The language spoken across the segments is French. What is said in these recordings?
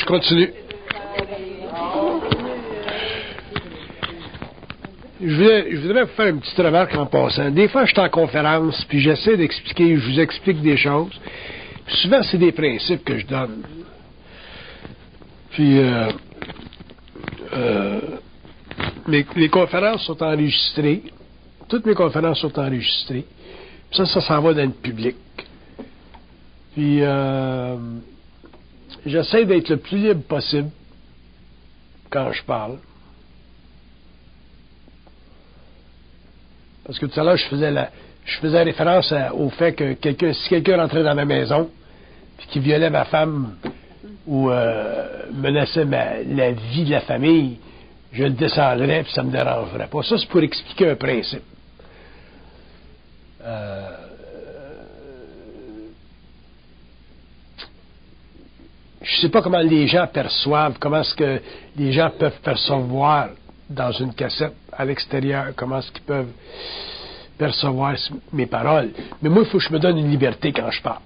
je continue. Je voudrais vous faire une petite remarque en passant. Des fois, je suis en conférence, puis j'essaie d'expliquer, je vous explique des choses. Puis souvent, c'est des principes que je donne. Puis, les conférences sont enregistrées. Toutes mes conférences sont enregistrées. Puis ça s'en va dans le public. Puis, j'essaie d'être le plus libre possible quand je parle. Parce que tout à l'heure, je faisais référence au fait que si quelqu'un rentrait dans ma maison, puis qui violait ma femme, ou menaçait la vie de la famille, je le descendrais, puis ça me dérangerait pas. Ça, c'est pour expliquer un principe. Je sais pas comment les gens perçoivent, comment est-ce que les gens peuvent percevoir dans une cassette à l'extérieur, comment est-ce qu'ils peuvent percevoir mes paroles. Mais moi, il faut que je me donne une liberté quand je parle.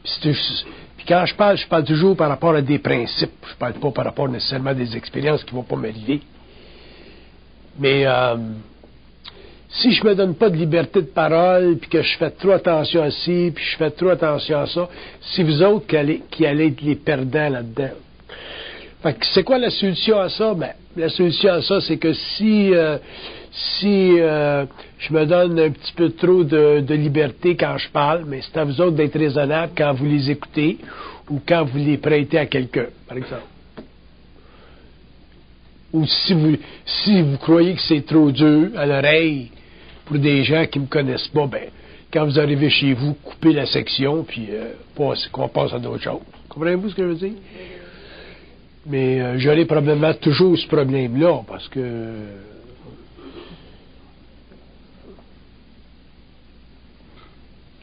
Puis quand je parle toujours par rapport à des principes. Je parle pas par rapport nécessairement à des expériences qui vont pas m'arriver. Mais si je me donne pas de liberté de parole, puis que je fais trop attention à ci, puis je fais trop attention à ça, c'est vous autres qui allez être les perdants là-dedans. Fait que c'est quoi la solution à ça? Ben, la solution à ça, c'est que si je me donne un petit peu trop de liberté quand je parle, mais c'est à vous autres d'être raisonnables quand vous les écoutez ou quand vous les prêtez à quelqu'un, par exemple. Ou si vous croyez que c'est trop dur à l'oreille pour des gens qui ne me connaissent pas, ben, quand vous arrivez chez vous, coupez la section, puis qu'on passe à d'autres choses. Comprenez-vous ce que je veux dire? Mais j'aurai probablement toujours ce problème-là, parce que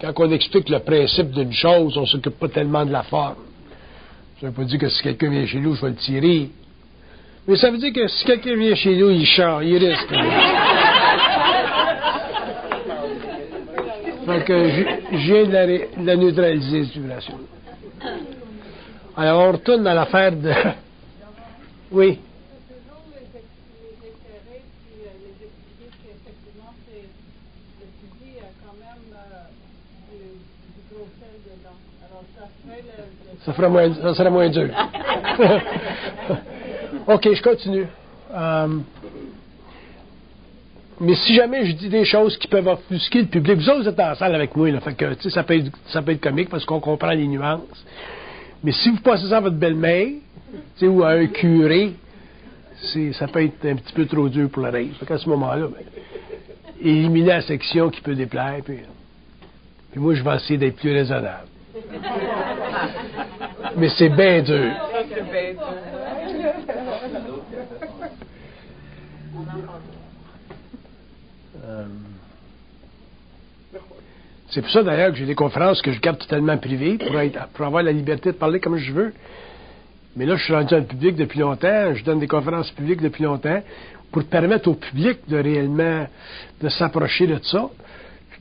quand on explique le principe d'une chose, on ne s'occupe pas tellement de la forme. Ça ne veut pas dire que si quelqu'un vient chez nous, je vais le tirer. Mais ça veut dire que si quelqu'un vient chez nous, il chante, il risque. Fait que je viens de la neutraliser, cette vibration. Alors, on retourne à l'affaire de... Oui. Ça serait moins dur. OK, je continue. Mais si jamais je dis des choses qui peuvent offusquer le public, vous autres, vous êtes en salle avec moi, là, fait que, ça peut être comique parce qu'on comprend les nuances. Mais si vous passez ça à votre belle-mère, ou à un curé, ça peut être un petit peu trop dur pour l'oreille. Fait qu'à ce moment-là, ben, éliminer la section qui peut déplaire, puis moi, je vais essayer d'être plus raisonnable. Mais c'est bien dur. C'est pour ça, d'ailleurs, que j'ai des conférences que je garde totalement privées pour avoir la liberté de parler comme je veux. Mais là, je suis rendu dans le public depuis longtemps, je donne des conférences publiques depuis longtemps pour permettre au public de réellement de s'approcher de ça,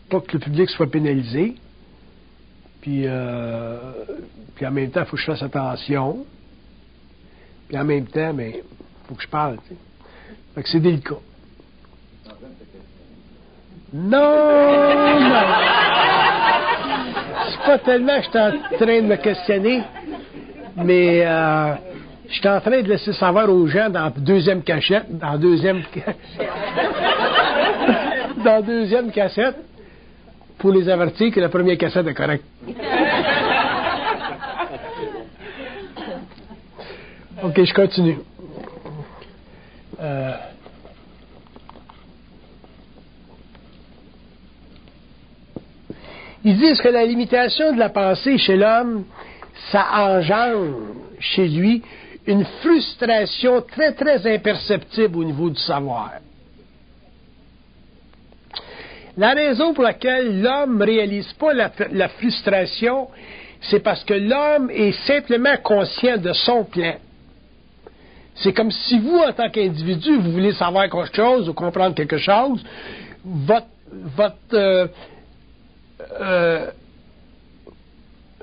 pas que le public soit pénalisé. Puis en même temps, il faut que je fasse attention. Puis en même temps, il faut que je parle. T'sais. Fait que c'est délicat. Non! C'est pas tellement que je suis en train de me questionner, mais je suis en train de laisser savoir aux gens dans la deuxième cachette, dans deuxième cassette, pour les avertir que la première cassette est correcte. OK, je continue. Ils disent que la limitation de la pensée chez l'homme, ça engendre chez lui une frustration très, très imperceptible au niveau du savoir. La raison pour laquelle l'homme ne réalise pas la frustration, c'est parce que l'homme est simplement conscient de son plan. C'est comme si vous, en tant qu'individu, vous voulez savoir quelque chose ou comprendre quelque chose,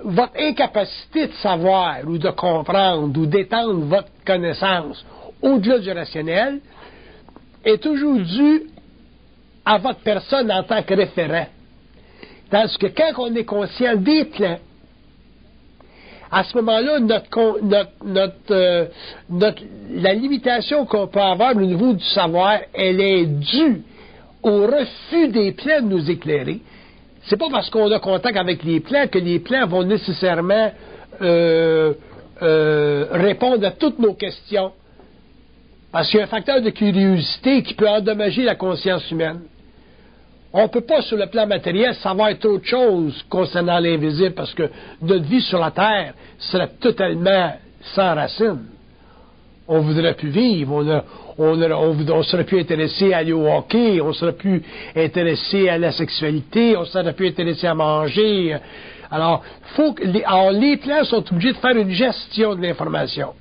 votre incapacité de savoir ou de comprendre ou d'étendre votre connaissance au-delà du rationnel est toujours due à votre personne en tant que référent. Tandis que quand on est conscient des plans, à ce moment-là, la limitation qu'on peut avoir au niveau du savoir, elle est due au refus des plans de nous éclairer. C'est pas parce qu'on a contact avec les plans que les plans vont nécessairement répondre à toutes nos questions. Parce qu'il y a un facteur de curiosité qui peut endommager la conscience humaine. On ne peut pas, sur le plan matériel, savoir trop de choses concernant l'invisible, parce que notre vie sur la Terre serait totalement sans racines. On ne voudrait plus vivre, on serait plus intéressé à aller au hockey, on serait plus intéressé à la sexualité, on serait plus intéressé à manger. Alors, les plans sont obligés de faire une gestion de l'information.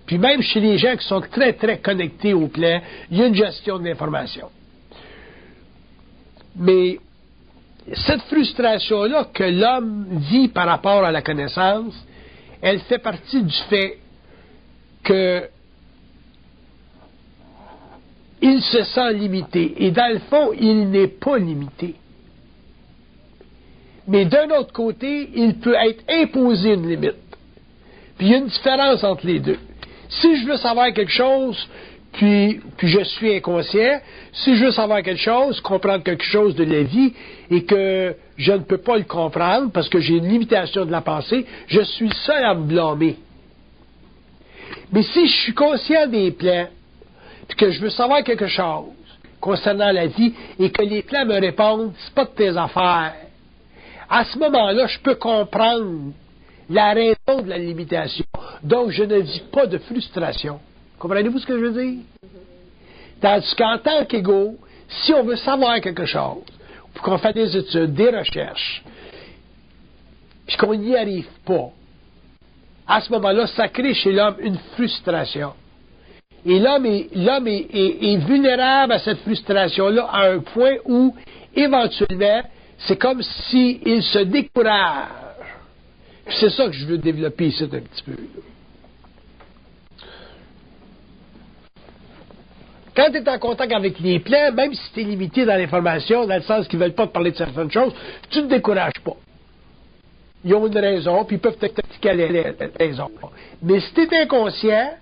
Puis même chez les gens qui sont très, très connectés aux plans, il y a une gestion de l'information. Mais cette frustration-là que l'homme vit par rapport à la connaissance, elle fait partie du fait que il se sent limité. Et dans le fond, il n'est pas limité. Mais d'un autre côté, il peut être imposé une limite. Puis il y a une différence entre les deux. Si je veux savoir quelque chose, puis je suis inconscient, si je veux savoir quelque chose, comprendre quelque chose de la vie, et que je ne peux pas le comprendre parce que j'ai une limitation de la pensée, je suis seul à me blâmer. Mais si je suis conscient des plans, puis que je veux savoir quelque chose concernant la vie, et que les plans me répondent, c'est pas de tes affaires, à ce moment-là, je peux comprendre la raison de la limitation. Donc, je ne vis pas de frustration. Comprenez-vous ce que je veux dire? Tandis qu'en tant qu'ego, si on veut savoir quelque chose, puis qu'on fait des études, des recherches, puis qu'on n'y arrive pas, à ce moment-là, ça crée chez l'homme une frustration. Et l'homme est vulnérable à cette frustration-là à un point où, éventuellement, c'est comme s'il se décourage. Puis c'est ça que je veux développer ici un petit peu. Quand tu es en contact avec les plans, même si tu es limité dans l'information, dans le sens qu'ils ne veulent pas te parler de certaines choses, tu ne te décourages pas. Ils ont une raison, puis ils peuvent t'expliquer la raison. Mais si tu es inconscient,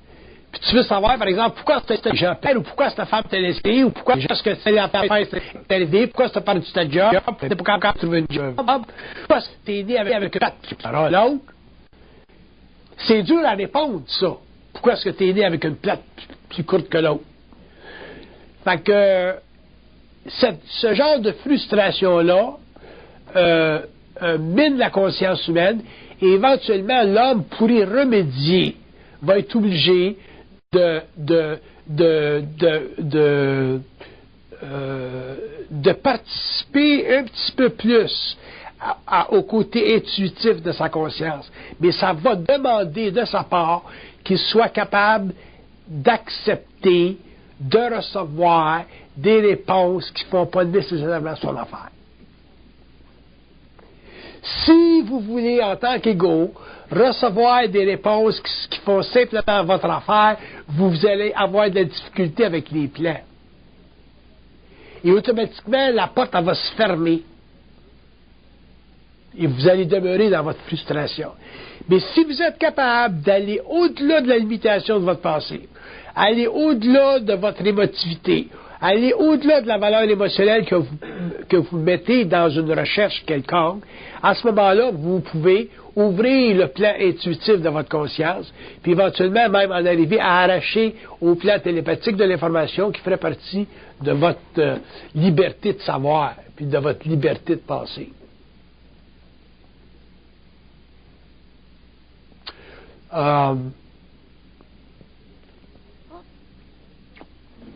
puis tu veux savoir, par exemple, pourquoi cette gens perdent, ou pourquoi cette femme t'a laissé, ou pourquoi est-ce que c'est la femme t'est arrivé, pourquoi tu as perdu ta job, pourquoi tu trouves une job, pourquoi tu es né avec une plate l'autre, c'est dur à répondre, ça. Pourquoi est-ce que tu es né avec une plate plus courte que l'autre? Fait que ce genre de frustration-là mine la conscience humaine, et éventuellement l'homme, pour y remédier, va être obligé de participer un petit peu plus au côté intuitif de sa conscience. Mais ça va demander de sa part qu'il soit capable d'accepter, de recevoir des réponses qui ne font pas nécessairement son affaire. Si vous voulez, en tant qu'ego, recevoir des réponses qui font simplement votre affaire, vous allez avoir de la difficulté avec les plans. Et automatiquement, la porte elle va se fermer. Et vous allez demeurer dans votre frustration. Mais si vous êtes capable d'aller au-delà de la limitation de votre pensée, aller au-delà de votre émotivité, aller au-delà de la valeur émotionnelle que vous mettez dans une recherche quelconque, à ce moment-là, vous pouvez ouvrir le plan intuitif de votre conscience, puis éventuellement même en arriver à arracher au plan télépathique de l'information qui ferait partie de votre liberté de savoir, puis de votre liberté de penser. Je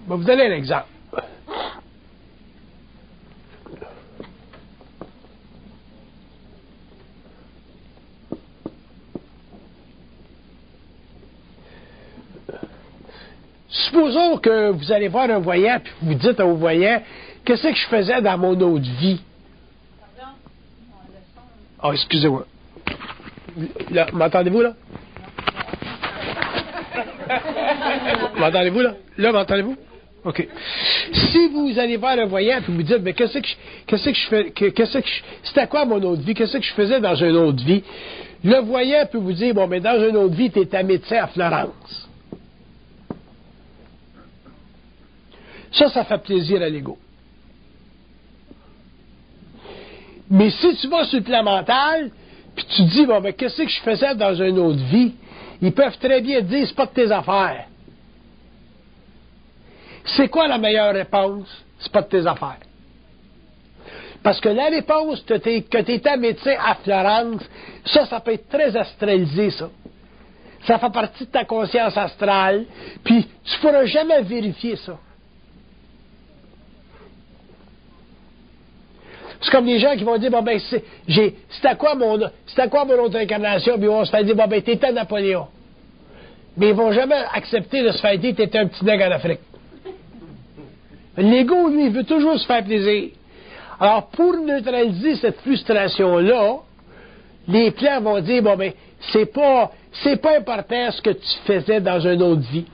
vais vous donner un exemple. Supposons que vous allez voir un voyant, puis vous dites au voyant, qu'est-ce que je faisais dans mon autre vie? Pardon? Oh, excusez-moi. Là, m'entendez-vous, là? M'entendez-vous, là? Là, m'entendez-vous? OK. Si vous allez voir le voyant et vous dites, mais qu'est-ce que je fais, c'était quoi mon autre vie? Qu'est-ce que je faisais dans une autre vie? Le voyant peut vous dire, bon, mais dans une autre vie, tu étais médecin à Florence. Ça fait plaisir à l'ego. Mais si tu vas sur le plan mental, puis tu dis, bon, ben, qu'est-ce que je faisais dans une autre vie? Ils peuvent très bien te dire, c'est pas de tes affaires. C'est quoi la meilleure réponse? C'est pas de tes affaires. Parce que la réponse que tu étais médecin à Florence, ça peut être très astralisé, ça. Ça fait partie de ta conscience astrale, puis tu ne pourras jamais vérifier ça. C'est comme les gens qui vont dire, bon, ben, c'était quoi mon autre incarnation, puis on se fait dire, bon, ben, t'étais Napoléon. Mais ils vont jamais accepter de se faire dire, t'étais un petit nègre en Afrique. L'ego, lui, il veut toujours se faire plaisir. Alors, pour neutraliser cette frustration-là, les plans vont dire, bon, ben, c'est pas important ce que tu faisais dans une autre vie.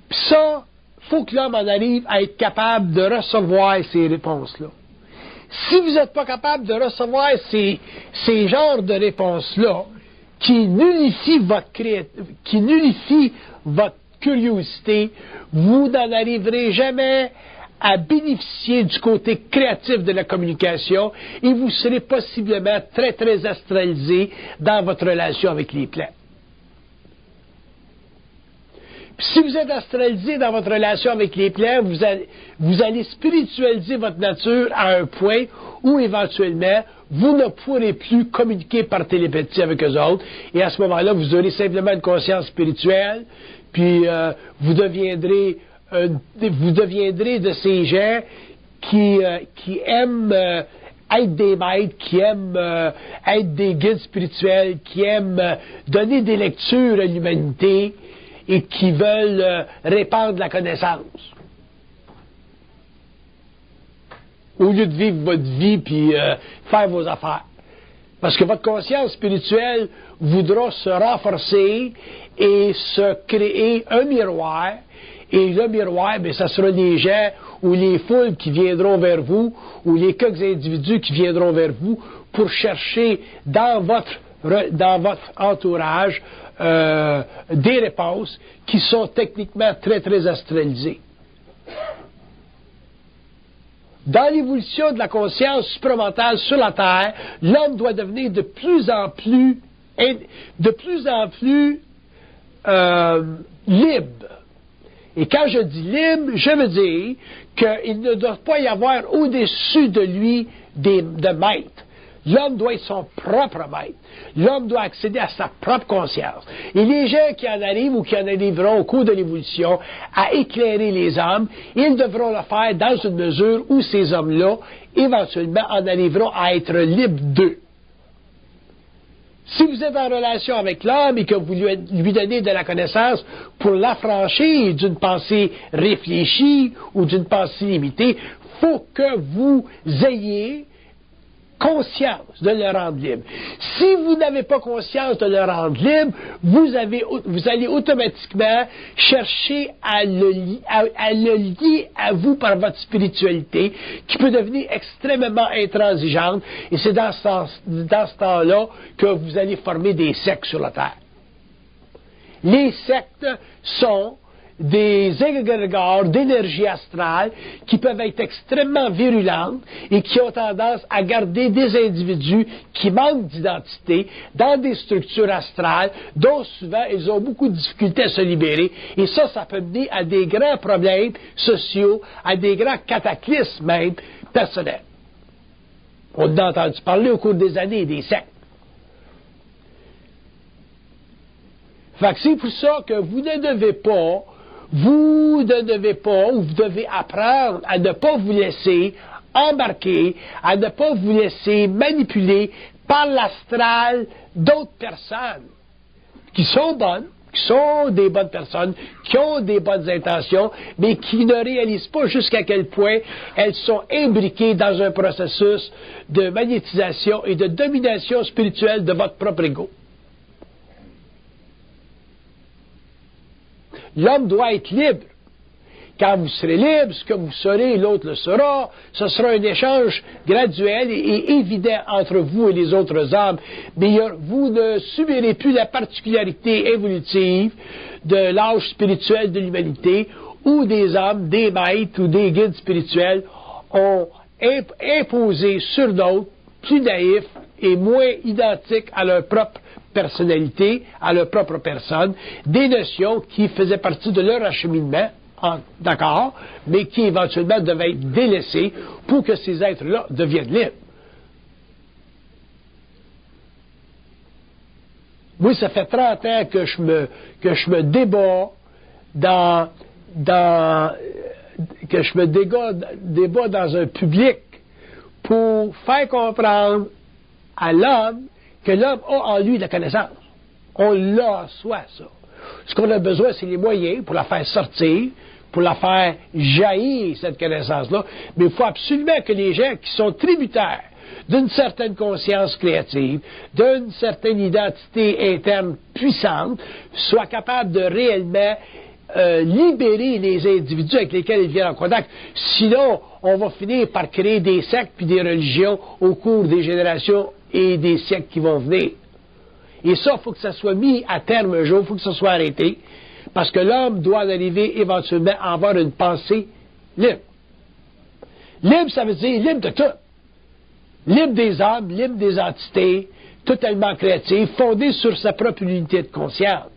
Puis ça, faut que l'homme en arrive à être capable de recevoir ces réponses-là. Si vous n'êtes pas capable de recevoir ces genres de réponses-là, qui nullifient votre curiosité, vous n'en arriverez jamais à bénéficier du côté créatif de la communication et vous serez possiblement très, très astralisé dans votre relation avec les plans. Puis si vous êtes astralisé dans votre relation avec les plans, vous allez spiritualiser votre nature à un point où éventuellement vous ne pourrez plus communiquer par télépathie avec eux autres. Et à ce moment-là, vous aurez simplement une conscience spirituelle, puis vous deviendrez de ces gens qui aiment être des maîtres, qui aiment être des guides spirituels, qui aiment donner des lectures à l'humanité et qui veulent répandre la connaissance. Au lieu de vivre votre vie puis faire vos affaires. Parce que votre conscience spirituelle voudra se renforcer et se créer un miroir. Et le miroir, bien, ça sera les gens ou les foules qui viendront vers vous ou les quelques individus qui viendront vers vous pour chercher dans votre entourage des réponses qui sont techniquement très, très astralisées. Dans l'évolution de la conscience supramentale sur la Terre, l'homme doit devenir de plus en plus libre. Et quand je dis libre, je veux dire qu'il ne doit pas y avoir au-dessus de lui de maîtres. L'homme doit être son propre maître. L'homme doit accéder à sa propre conscience. Et les gens qui en arrivent ou qui en arriveront au cours de l'évolution à éclairer les hommes, ils devront le faire dans une mesure où ces hommes-là, éventuellement, en arriveront à être libres d'eux. Si vous êtes en relation avec l'homme et que vous lui donnez de la connaissance pour l'affranchir d'une pensée réfléchie ou d'une pensée limitée, il faut que vous ayez conscience de le rendre libre. Si vous n'avez pas conscience de le rendre libre, vous allez automatiquement chercher à le lier à vous par votre spiritualité, qui peut devenir extrêmement intransigeante, et c'est dans ce temps-là que vous allez former des sectes sur la Terre. Les sectes sont des égrégores d'énergie astrale qui peuvent être extrêmement virulentes et qui ont tendance à garder des individus qui manquent d'identité dans des structures astrales dont souvent ils ont beaucoup de difficultés à se libérer, et ça peut mener à des grands problèmes sociaux, à des grands cataclysmes même personnels. On a entendu parler au cours des années des sectes. Fait que c'est pour ça que vous devez apprendre à ne pas vous laisser embarquer, à ne pas vous laisser manipuler par l'astral d'autres personnes qui sont bonnes, qui sont des bonnes personnes, qui ont des bonnes intentions, mais qui ne réalisent pas jusqu'à quel point elles sont imbriquées dans un processus de magnétisation et de domination spirituelle de votre propre ego. L'homme doit être libre. Quand vous serez libre, ce que vous serez, l'autre le sera. Ce sera un échange graduel et évident entre vous et les autres hommes. Mais vous ne subirez plus la particularité évolutive de l'âge spirituel de l'humanité où des hommes, des maîtres ou des guides spirituels ont imposé sur d'autres, plus naïfs et moins identiques à leur propre personnalité, à leur propre personne, des notions qui faisaient partie de leur acheminement, d'accord, mais qui éventuellement devaient être délaissées pour que ces êtres-là deviennent libres. Moi, ça fait 30 ans que je me débat débat dans un public pour faire comprendre à l'homme que l'homme a en lui la connaissance. On l'a en soi, ça. Ce qu'on a besoin, c'est les moyens pour la faire sortir, pour la faire jaillir, cette connaissance-là. Mais il faut absolument que les gens qui sont tributaires d'une certaine conscience créative, d'une certaine identité interne puissante, soient capables de réellement libérer les individus avec lesquels ils viennent en contact. Sinon, on va finir par créer des sectes puis des religions au cours des générations et des siècles qui vont venir. Et ça, il faut que ça soit mis à terme un jour, il faut que ça soit arrêté, parce que l'homme doit arriver éventuellement à avoir une pensée libre. Libre, ça veut dire libre de tout. Libre des âmes, libre des entités, totalement créative, fondée sur sa propre unité de conscience.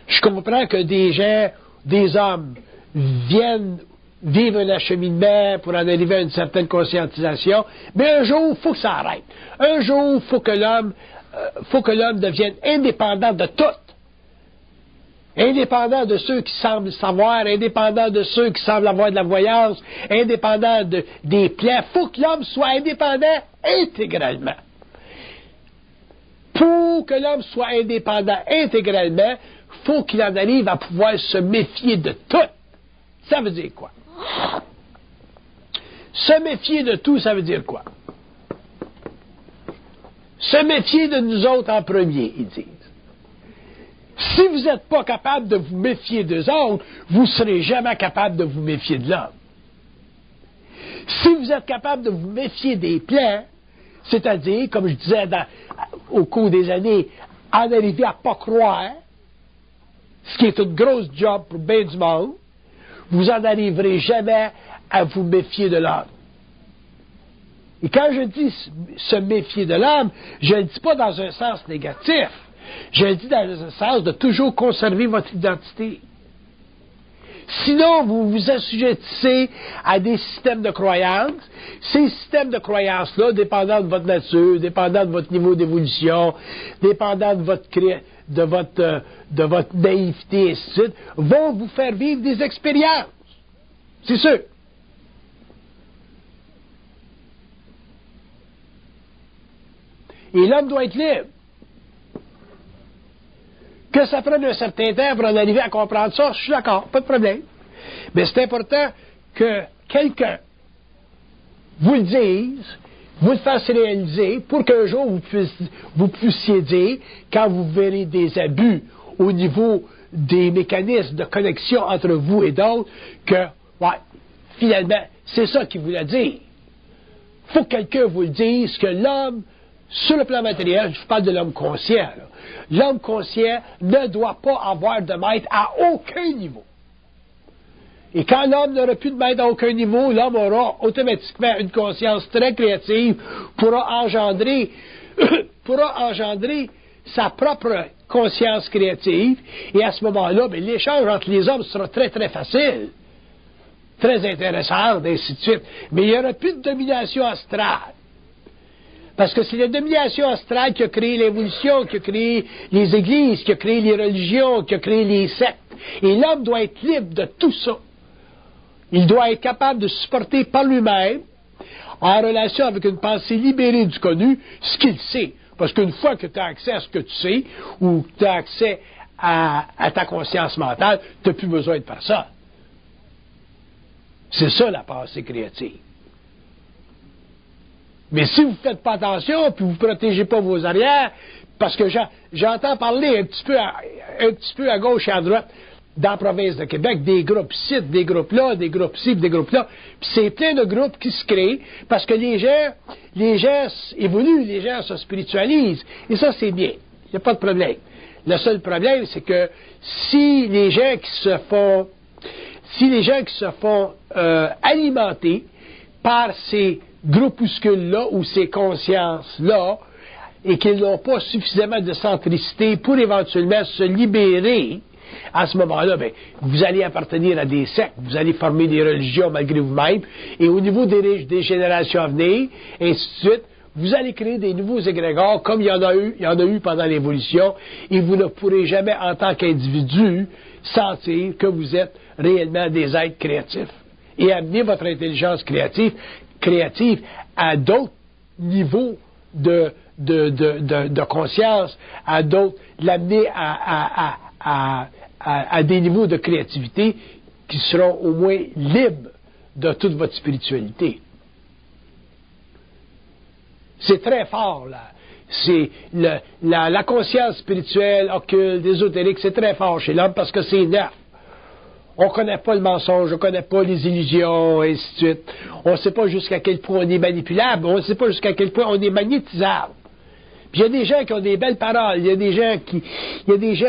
Je comprends que des gens, des hommes, viennent vivre un acheminement pour en arriver à une certaine conscientisation, mais un jour, il faut que ça arrête. Un jour, il faut que l'homme devienne indépendant de tout. Indépendant de ceux qui semblent savoir, indépendant de ceux qui semblent avoir de la voyance, indépendant des plans. Il faut que l'homme soit indépendant intégralement. Pour que l'homme soit indépendant intégralement, il faut qu'il en arrive à pouvoir se méfier de tout. Ça veut dire quoi? Se méfier de tout, ça veut dire quoi? Se méfier de nous autres en premier, ils disent. Si vous n'êtes pas capable de vous méfier des autres, vous ne serez jamais capable de vous méfier de l'homme. Si vous êtes capable de vous méfier des plans, c'est-à-dire, comme je disais au cours des années, en arriver à ne pas croire, ce qui est une grosse job pour bien du monde, vous n'en arriverez jamais à vous méfier de l'homme. Et quand je dis se méfier de l'homme, je ne le dis pas dans un sens négatif. Je le dis dans le sens de toujours conserver votre identité. Sinon, vous vous assujettissez à des systèmes de croyances. Ces systèmes de croyances-là, dépendant de votre nature, dépendant de votre niveau d'évolution, dépendant de votre naïveté, et ainsi de suite, vont vous faire vivre des expériences. C'est sûr. Et l'homme doit être libre. Que ça prenne un certain temps pour en arriver à comprendre ça, je suis d'accord, pas de problème. Mais c'est important que quelqu'un vous le dise, vous le fasse réaliser, pour qu'un jour vous puissiez dire, quand vous verrez des abus au niveau des mécanismes de connexion entre vous et d'autres, que, ouais, finalement, c'est ça qu'il voulait dire. Il faut que quelqu'un vous le dise, que l'homme, sur le plan matériel, je parle de l'homme conscient, l'homme conscient ne doit pas avoir de maître à aucun niveau. Et quand l'homme n'aura plus de maître à aucun niveau, l'homme aura automatiquement une conscience très créative, pourra engendrer sa propre conscience créative, et à ce moment-là, l'échange entre les hommes sera très, très facile, très intéressant, et ainsi de suite. Mais il n'y aura plus de domination astrale. Parce que c'est la domination astrale qui a créé l'évolution, qui a créé les églises, qui a créé les religions, qui a créé les sectes. Et l'homme doit être libre de tout ça. Il doit être capable de supporter par lui-même en relation avec une pensée libérée du connu, ce qu'il sait. Parce qu'une fois que tu as accès à ce que tu sais, ou que tu as accès à ta conscience mentale, tu n'as plus besoin de faire ça. C'est ça la pensée créative. Mais si vous ne faites pas attention, puis vous ne protégez pas vos arrières, parce que j'entends parler un petit peu à gauche et à droite, dans la province de Québec, des groupes ici, des groupes là, des groupes ci, des groupes là. Puis c'est plein de groupes qui se créent parce que les gens évoluent, les gens se spiritualisent. Et ça, c'est bien. Il n'y a pas de problème. Le seul problème, c'est que si les gens qui se font alimenter par ces groupuscules-là ou ces consciences-là et qu'ils n'ont pas suffisamment de centricité pour éventuellement se libérer, à ce moment-là, ben, vous allez appartenir à des sectes, vous allez former des religions malgré vous-même, et au niveau des générations à venir, et ainsi de suite, vous allez créer des nouveaux égrégores comme il y en a eu pendant l'évolution, et vous ne pourrez jamais, en tant qu'individu, sentir que vous êtes réellement des êtres créatifs. Et amener votre intelligence créative à d'autres niveaux de conscience, à d'autres, l'amener à des niveaux de créativité qui seront au moins libres de toute votre spiritualité. C'est très fort, là. C'est la conscience spirituelle, occulte, ésotérique, c'est très fort chez l'homme parce que c'est neuf. On ne connaît pas le mensonge, on ne connaît pas les illusions, et ainsi de suite. On ne sait pas jusqu'à quel point on est manipulable, on ne sait pas jusqu'à quel point on est magnétisable. Puis il y a des gens qui ont des belles paroles, il y a des gens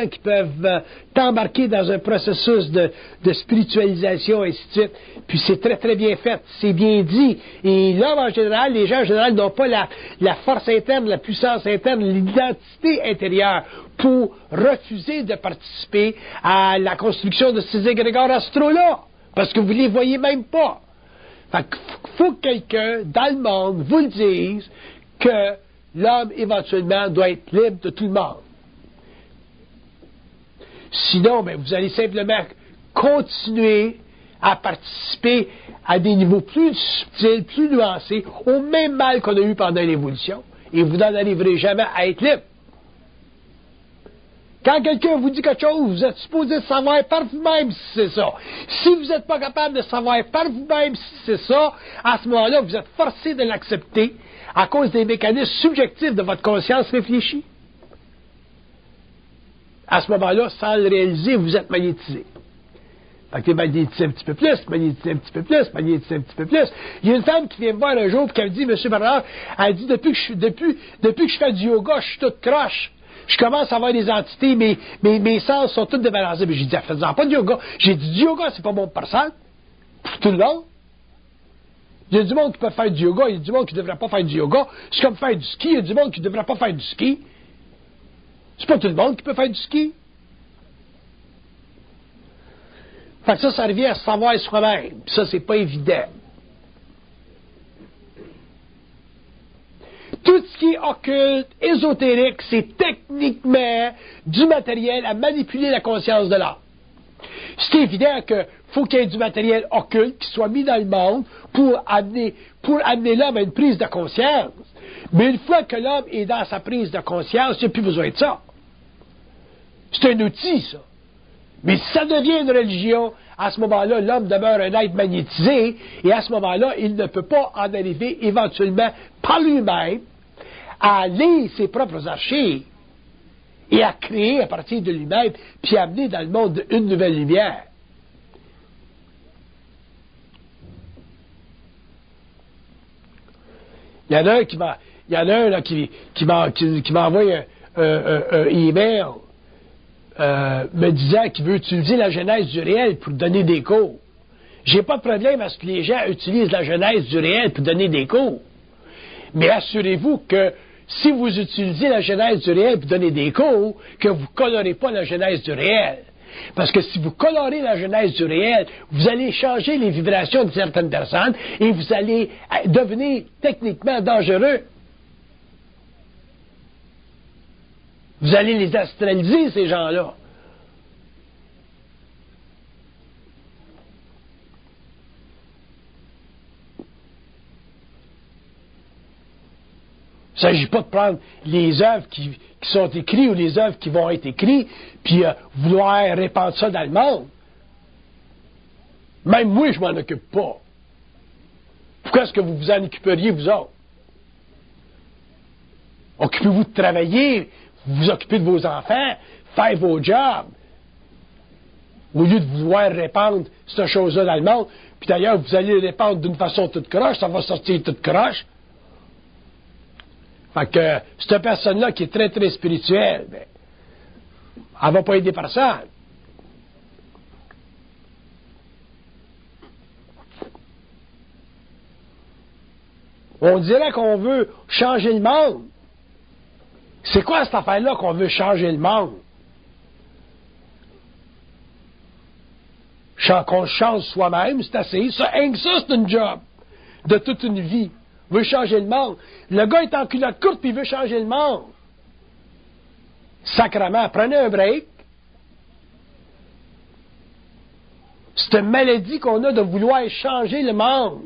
qui peuvent t'embarquer dans un processus de spiritualisation, et ainsi de suite. Puis c'est très, très bien fait, c'est bien dit. Et l'homme en général, les gens en général n'ont pas la force interne, la puissance interne, l'identité intérieure pour refuser de participer à la construction de ces égrégores astraux-là. Parce que vous ne les voyez même pas. Fait qu'il faut que quelqu'un dans le monde vous le dise que l'homme, éventuellement, doit être libre de tout le monde. Sinon, ben, vous allez simplement continuer à participer à des niveaux plus subtils, plus nuancés, au même mal qu'on a eu pendant l'évolution, et vous n'en arriverez jamais à être libre. Quand quelqu'un vous dit quelque chose, vous êtes supposé savoir par vous-même si c'est ça. Si vous n'êtes pas capable de savoir par vous-même si c'est ça, à ce moment-là, vous êtes forcé de l'accepter à cause des mécanismes subjectifs de votre conscience réfléchie. À ce moment-là, sans le réaliser, vous êtes magnétisé. Fait que t'es magnétisé un petit peu plus, magnétisé un petit peu plus, magnétisé un petit peu plus. Il y a une femme qui vient me voir un jour et qui me dit, M. Bernard, elle dit, depuis que je fais du yoga, je suis toute croche. Je commence à avoir des entités, mes sens sont tous débalancés. Mais j'ai dit, faites-en pas de yoga. J'ai dit, du yoga, c'est pas bon pour personne. Pour tout le monde. Il y a du monde qui peut faire du yoga, il y a du monde qui ne devrait pas faire du yoga. C'est comme faire du ski, il y a du monde qui ne devrait pas faire du ski. C'est pas tout le monde qui peut faire du ski. Fait que ça revient à se savoir soi-même. Puis ça, c'est pas évident. Tout ce qui est occulte, ésotérique, c'est techniquement du matériel à manipuler la conscience de l'âme. C'est évident qu'il faut qu'il y ait du matériel occulte qui soit mis dans le monde pour amener l'homme à une prise de conscience. Mais une fois que l'homme est dans sa prise de conscience, il n'y a plus besoin de ça. C'est un outil, ça. Mais si ça devient une religion, à ce moment-là, l'homme demeure un être magnétisé, et à ce moment-là, il ne peut pas en arriver éventuellement par lui-même à lire ses propres archives et à créer à partir de lui-même, puis amener dans le monde une nouvelle lumière. Il y en a un qui m'a envoyé un email me disant qu'il veut utiliser la genèse du réel pour donner des cours. J'ai pas de problème à ce que les gens utilisent la genèse du réel pour donner des cours. Mais assurez-vous que si vous utilisez la genèse du réel pour donner des cours, que vous ne colorez pas la genèse du réel. Parce que si vous colorez la genèse du réel, vous allez changer les vibrations de certaines personnes et vous allez devenir techniquement dangereux. Vous allez les astraliser, ces gens-là. Il ne s'agit pas de prendre les œuvres qui sont écrites ou les œuvres qui vont être écrites, puis vouloir répandre ça dans le monde. Même moi, je m'en occupe pas. Pourquoi est-ce que vous vous en occuperiez, vous autres? Occupez-vous de travailler, vous vous occupez de vos enfants, faites vos jobs. Au lieu de vouloir répandre cette chose-là dans le monde, puis d'ailleurs, vous allez le répandre d'une façon toute croche, ça va sortir toute croche. Fait que cette personne-là qui est très, très spirituelle, ben, elle ne va pas aider personne. On dirait qu'on veut changer le monde. C'est quoi cette affaire-là qu'on veut changer le monde? Qu'on change soi-même, c'est assez. Ça, c'est une job de toute une vie. Il veut changer le monde. Le gars est en culotte courte puis il veut changer le monde. Sacrement, prenez un break. C'est une maladie qu'on a de vouloir changer le monde.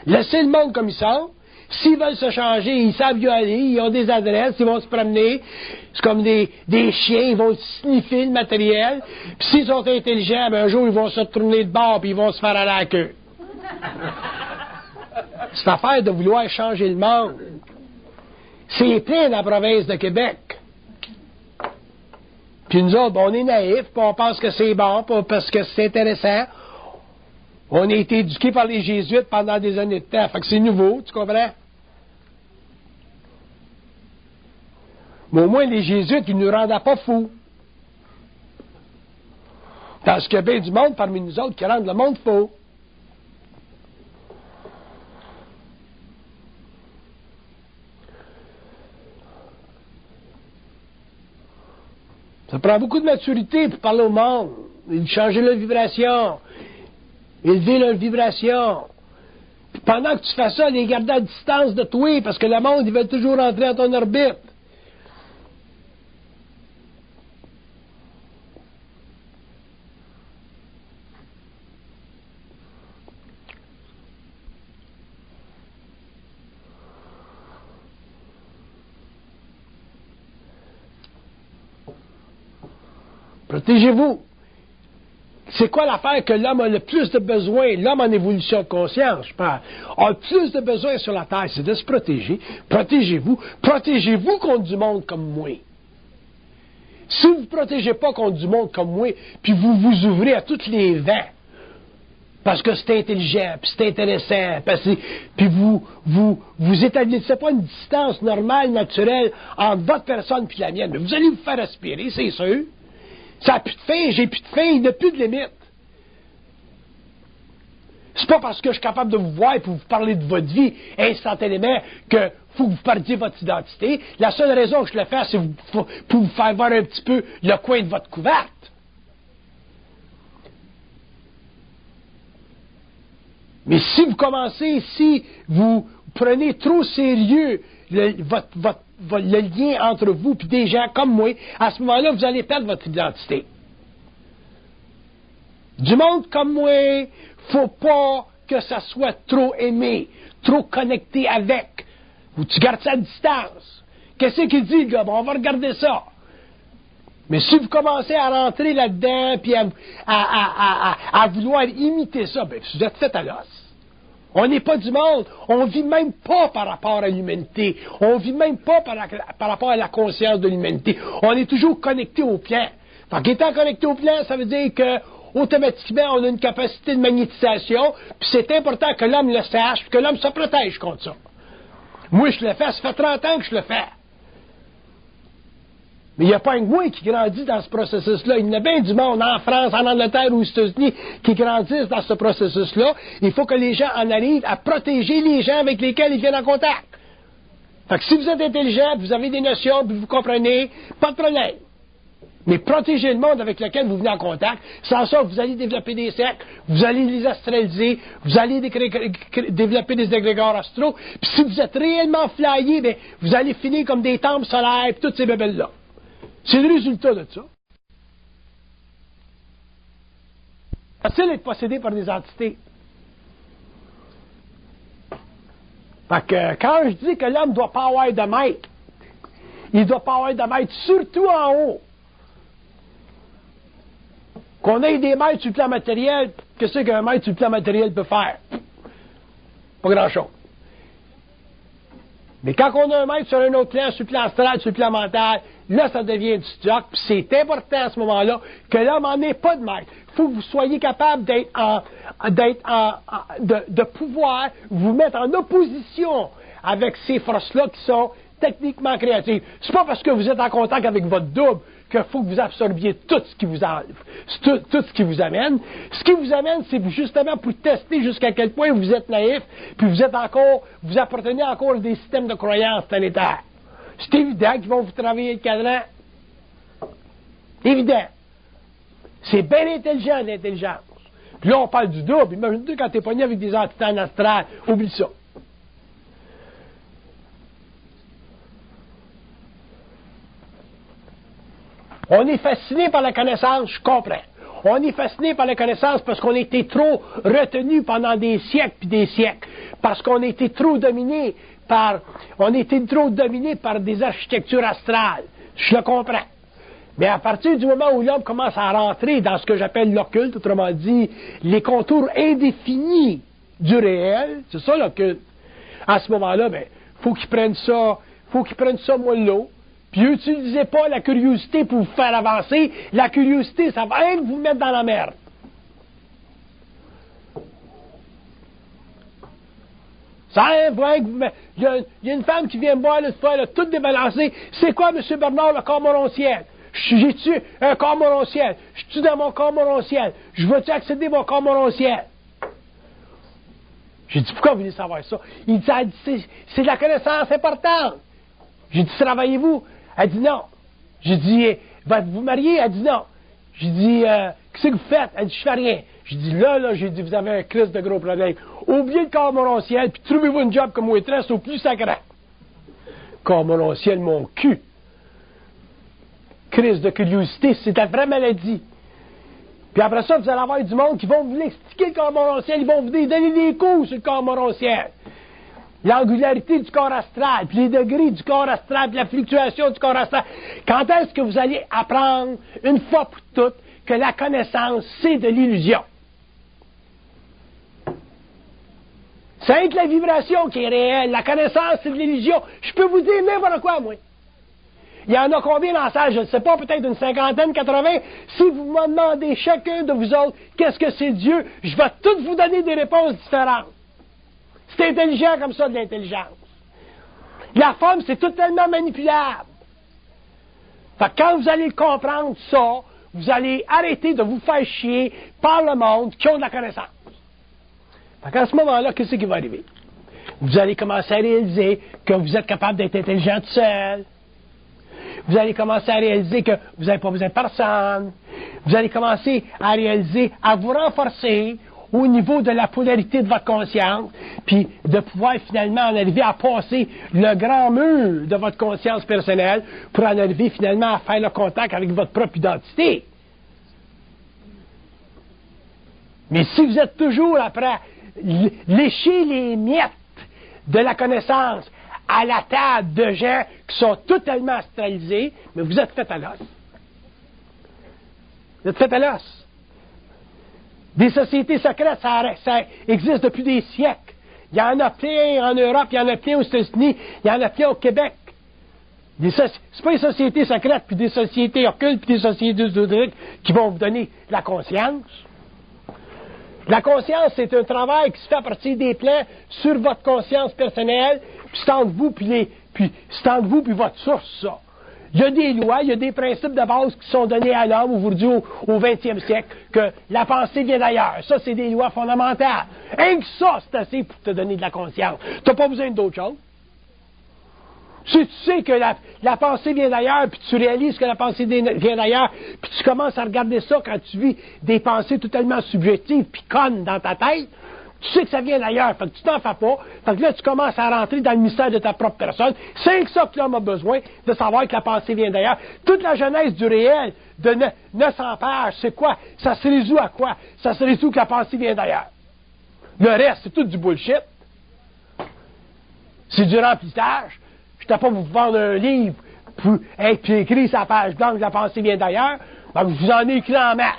Laissez le monde comme ils sont. S'ils veulent se changer, ils savent y aller, ils ont des adresses, ils vont se promener. C'est comme des chiens, ils vont sniffer le matériel. Puis s'ils sont intelligents, ben un jour, ils vont se tourner de bord puis ils vont se faire aller à la queue. C'est affaire de vouloir changer le monde. C'est plein dans la province de Québec. Puis nous autres, on est naïfs, puis on pense que c'est bon, parce que c'est intéressant. On a été éduqués par les Jésuites pendant des années de temps. Fait que c'est nouveau, tu comprends? Mais au moins, les Jésuites, ils ne nous rendaient pas fous. Parce qu'il y a bien du monde parmi nous autres qui rendent le monde fou. Ça prend beaucoup de maturité pour parler au monde. Et changer leur vibration. Élever leur vibration. Puis pendant que tu fais ça, les garder à distance de toi, parce que le monde, il veut toujours rentrer dans ton orbite. Protégez-vous. C'est quoi l'affaire que l'homme a le plus de besoin, l'homme en évolution de conscience, je parle, a le plus de besoin sur la Terre, c'est de se protéger. Protégez-vous. Protégez-vous contre du monde comme moi. Si vous ne vous protégez pas contre du monde comme moi, puis vous vous ouvrez à tous les vents, parce que c'est intelligent, puis c'est intéressant, puis vous établissez pas une distance normale, naturelle, entre votre personne et la mienne, mais vous allez vous faire aspirer, c'est sûr. Ça n'a plus de fin, j'ai plus de fin, il n'y a plus de limite. C'est pas parce que je suis capable de vous voir et pour vous parler de votre vie instantanément que faut que vous perdiez votre identité. La seule raison que je le fais, c'est pour vous faire voir un petit peu le coin de votre couverte. Mais si vous commencez, si vous prenez trop sérieux le lien entre vous et des gens comme moi, à ce moment-là, vous allez perdre votre identité. Du monde comme moi, faut pas que ça soit trop aimé, trop connecté avec. Ou tu gardes ça à distance. Qu'est-ce qu'il dit, le gars? Bon, on va regarder ça. Mais si vous commencez à rentrer là-dedans puis à vouloir imiter ça, ben, vous êtes fait à l'os. On n'est pas du monde. On ne vit même pas par rapport à l'humanité. On ne vit même pas par rapport à la conscience de l'humanité. On est toujours connecté au plan. Fait qu'étant connecté au plan, ça veut dire que automatiquement, on a une capacité de magnétisation, puis c'est important que l'homme le sache, puis que l'homme se protège contre ça. Moi, je le fais, ça fait 30 ans que je le fais. Mais il n'y a pas un moi qui grandit dans ce processus-là. Il y en a bien du monde en France, en Angleterre ou aux États-Unis qui grandissent dans ce processus-là. Il faut que les gens en arrivent à protéger les gens avec lesquels ils viennent en contact. Fait que si vous êtes intelligent, vous avez des notions, puis vous comprenez, pas de problème. Mais protégez le monde avec lequel vous venez en contact. Sans ça, vous allez développer des cercles, vous allez les astraliser, vous allez développer des égrégores astraux. Puis si vous êtes réellement flyé, bien, vous allez finir comme des temples solaires et toutes ces bébelles-là. C'est le résultat de ça. C'est facile d'être possédé par des entités. Fait que quand je dis que l'homme ne doit pas avoir de maître, il ne doit pas avoir de maître, surtout en haut. Qu'on ait des maîtres sur le plan matériel, qu'est-ce qu'un maître sur le plan matériel peut faire? Pas grand-chose. Mais quand on a un maître sur un autre plan, sur le plan astral, sur le plan mental, là, ça devient du stock. Puis c'est important à ce moment-là que l'homme n'en ait pas de maître. Il faut que vous soyez capable de pouvoir vous mettre en opposition avec ces forces-là qui sont techniquement créatives. C'est pas parce que vous êtes en contact avec votre double qu'il faut que vous absorbiez tout ce qui vous tout ce qui vous amène. Ce qui vous amène, c'est justement pour tester jusqu'à quel point vous êtes naïf, puis vous appartenez encore à des systèmes de croyances planétaires. C'est évident qu'ils vont vous travailler le cadran. Évident. C'est bien intelligent, l'intelligence. Puis là, on parle du double. Imagine-toi quand t'es pogné avec des entités en astral. Oublie ça. On est fasciné par la connaissance, je comprends. On est fasciné par la connaissance parce qu'on a été trop retenu pendant des siècles puis des siècles. Parce qu'on a été trop dominé par des architectures astrales. Je le comprends. Mais à partir du moment où l'homme commence à rentrer dans ce que j'appelle l'occulte, autrement dit, les contours indéfinis du réel, c'est ça l'occulte. À ce moment-là, faut qu'il prenne ça mollo. Puis n'utilisez pas la curiosité pour vous faire avancer. La curiosité, ça va être vous mettre dans la merde. Ça va être vous mettre... Il y a une femme qui vient me voir, elle a tout débalancé. C'est quoi, M. Bernard, le corps morontiel? J'ai-tu un corps morontiel? Je suis dans mon corps morontiel. Je veux-tu accéder à mon corps morontiel? J'ai dit, pourquoi vous voulez savoir ça? Il dit, c'est de la connaissance importante. J'ai dit, travaillez-vous? Elle dit non. J'ai dit, vous marier? Elle dit non. J'ai dit, qu'est-ce que vous faites? Elle dit, je fais rien. J'ai dit, là, j'ai dit, vous avez un crise de gros problème. Oubliez le corps morontiel, puis trouvez-vous une job comme waitress au plus sacré. Corps morontiel, mon cul. Crise de curiosité, c'est la vraie maladie. Puis après ça, vous allez avoir du monde qui vont vous expliquer le corps morontiel, ils vont vous donner des coups sur le corps morontiel. L'angularité du corps astral, puis les degrés du corps astral, puis la fluctuation du corps astral. Quand est-ce que vous allez apprendre, une fois pour toutes, que la connaissance, c'est de l'illusion? C'est la vibration qui est réelle. La connaissance, c'est de l'illusion. Je peux vous dire n'importe quoi, moi. Il y en a combien dans la salle? Je ne sais pas, peut-être une cinquantaine, 80. Si vous me demandez chacun de vous autres, qu'est-ce que c'est Dieu? Je vais tous vous donner des réponses différentes. C'est intelligent comme ça, de l'intelligence. La forme, c'est totalement manipulable. Fait que quand vous allez comprendre ça, vous allez arrêter de vous faire chier par le monde qui ont de la connaissance. Fait qu'à ce moment-là, qu'est-ce qui va arriver? Vous allez commencer à réaliser que vous êtes capable d'être intelligent tout seul. Vous allez commencer à réaliser que vous n'avez pas besoin de personne. Vous allez commencer à réaliser, à vous renforcer au niveau de la polarité de votre conscience, puis de pouvoir finalement en arriver à passer le grand mur de votre conscience personnelle pour en arriver finalement à faire le contact avec votre propre identité. Mais si vous êtes toujours après lécher les miettes de la connaissance à la table de gens qui sont totalement astralisés, mais vous êtes fait à l'os. Vous êtes fait à l'os. Des sociétés secrètes, ça existe depuis des siècles. Il y en a plein en Europe, il y en a plein aux États-Unis, il y en a plein au Québec. C'est pas des sociétés secrètes, puis des sociétés occultes, puis des sociétés ésotériques qui vont vous donner la conscience. La conscience, c'est un travail qui se fait à partir des plans sur votre conscience personnelle, puis c'est entre vous puis votre source, ça. Il y a des lois, il y a des principes de base qui sont donnés à l'homme aujourd'hui au 20e siècle, que la pensée vient d'ailleurs. Ça, c'est des lois fondamentales. Rien que ça, c'est assez pour te donner de la conscience. Tu n'as pas besoin d'autre chose. Si tu sais que la pensée vient d'ailleurs, puis tu réalises que la pensée vient d'ailleurs, puis tu commences à regarder ça quand tu vis des pensées totalement subjectives, puis connes dans ta tête, tu sais que ça vient d'ailleurs, fait que tu t'en fais pas, fait que là tu commences à rentrer dans le mystère de ta propre personne. C'est que ça que l'homme a besoin, de savoir que la pensée vient d'ailleurs. Toute la genèse du réel, de 900 pages, c'est quoi? Ça se résout à quoi? Ça se résout que la pensée vient d'ailleurs. Le reste, c'est tout du bullshit. C'est du remplissage. Je n'étais pas vous vendre un livre, puis écrit sur la page blanche, la pensée vient d'ailleurs. Donc, je vous en ai écrit en masse.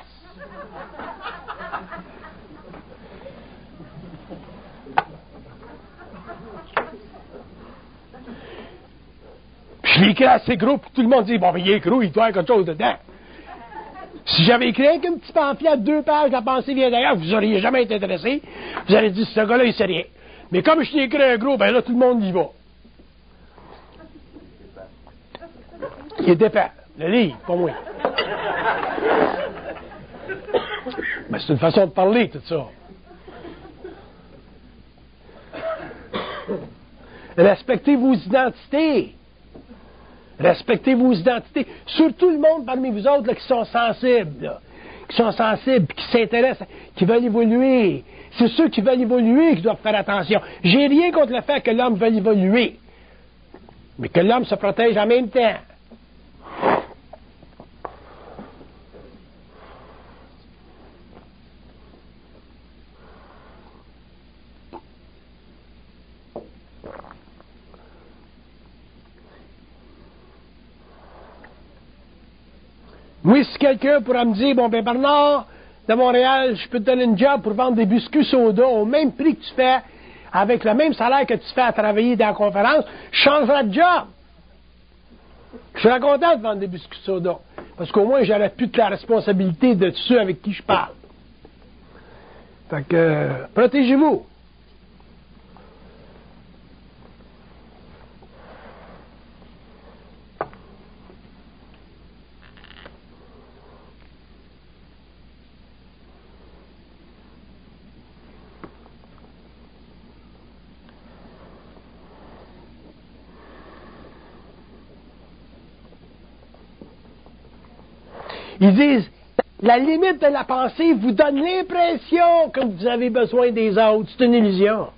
Puis je l'ai écrit assez gros, puis tout le monde dit, bon, il est gros, il doit y avoir quelque chose dedans. Si j'avais écrit avec un petit pamphlet de 2 pages, la pensée vient d'ailleurs, vous n'auriez jamais été intéressé. Vous auriez dit, ce gars-là, il sait rien. Mais comme je l'ai écrit un gros, ben là, tout le monde y va. Il est épais. Le livre, pas moi. Ben, c'est une façon de parler, tout ça. Respectez vos identités. Respectez vos identités. Surtout le monde parmi vous autres là, qui sont sensibles. Là. Qui sont sensibles, qui s'intéressent, qui veulent évoluer. C'est ceux qui veulent évoluer qui doivent faire attention. J'ai rien contre le fait que l'homme veuille évoluer. Mais que l'homme se protège en même temps. Moi, si quelqu'un pourra me dire, bon, ben Bernard, de Montréal, je peux te donner une job pour vendre des biscuits soda au même prix que tu fais, avec le même salaire que tu fais à travailler dans la conférence, je changerai de job. Je serais content de vendre des biscuits soda, parce qu'au moins, j'aurais plus de la responsabilité de ceux avec qui je parle. Fait que, protégez-vous. Ils disent, la limite de la pensée vous donne l'impression que vous avez besoin des autres. C'est une illusion.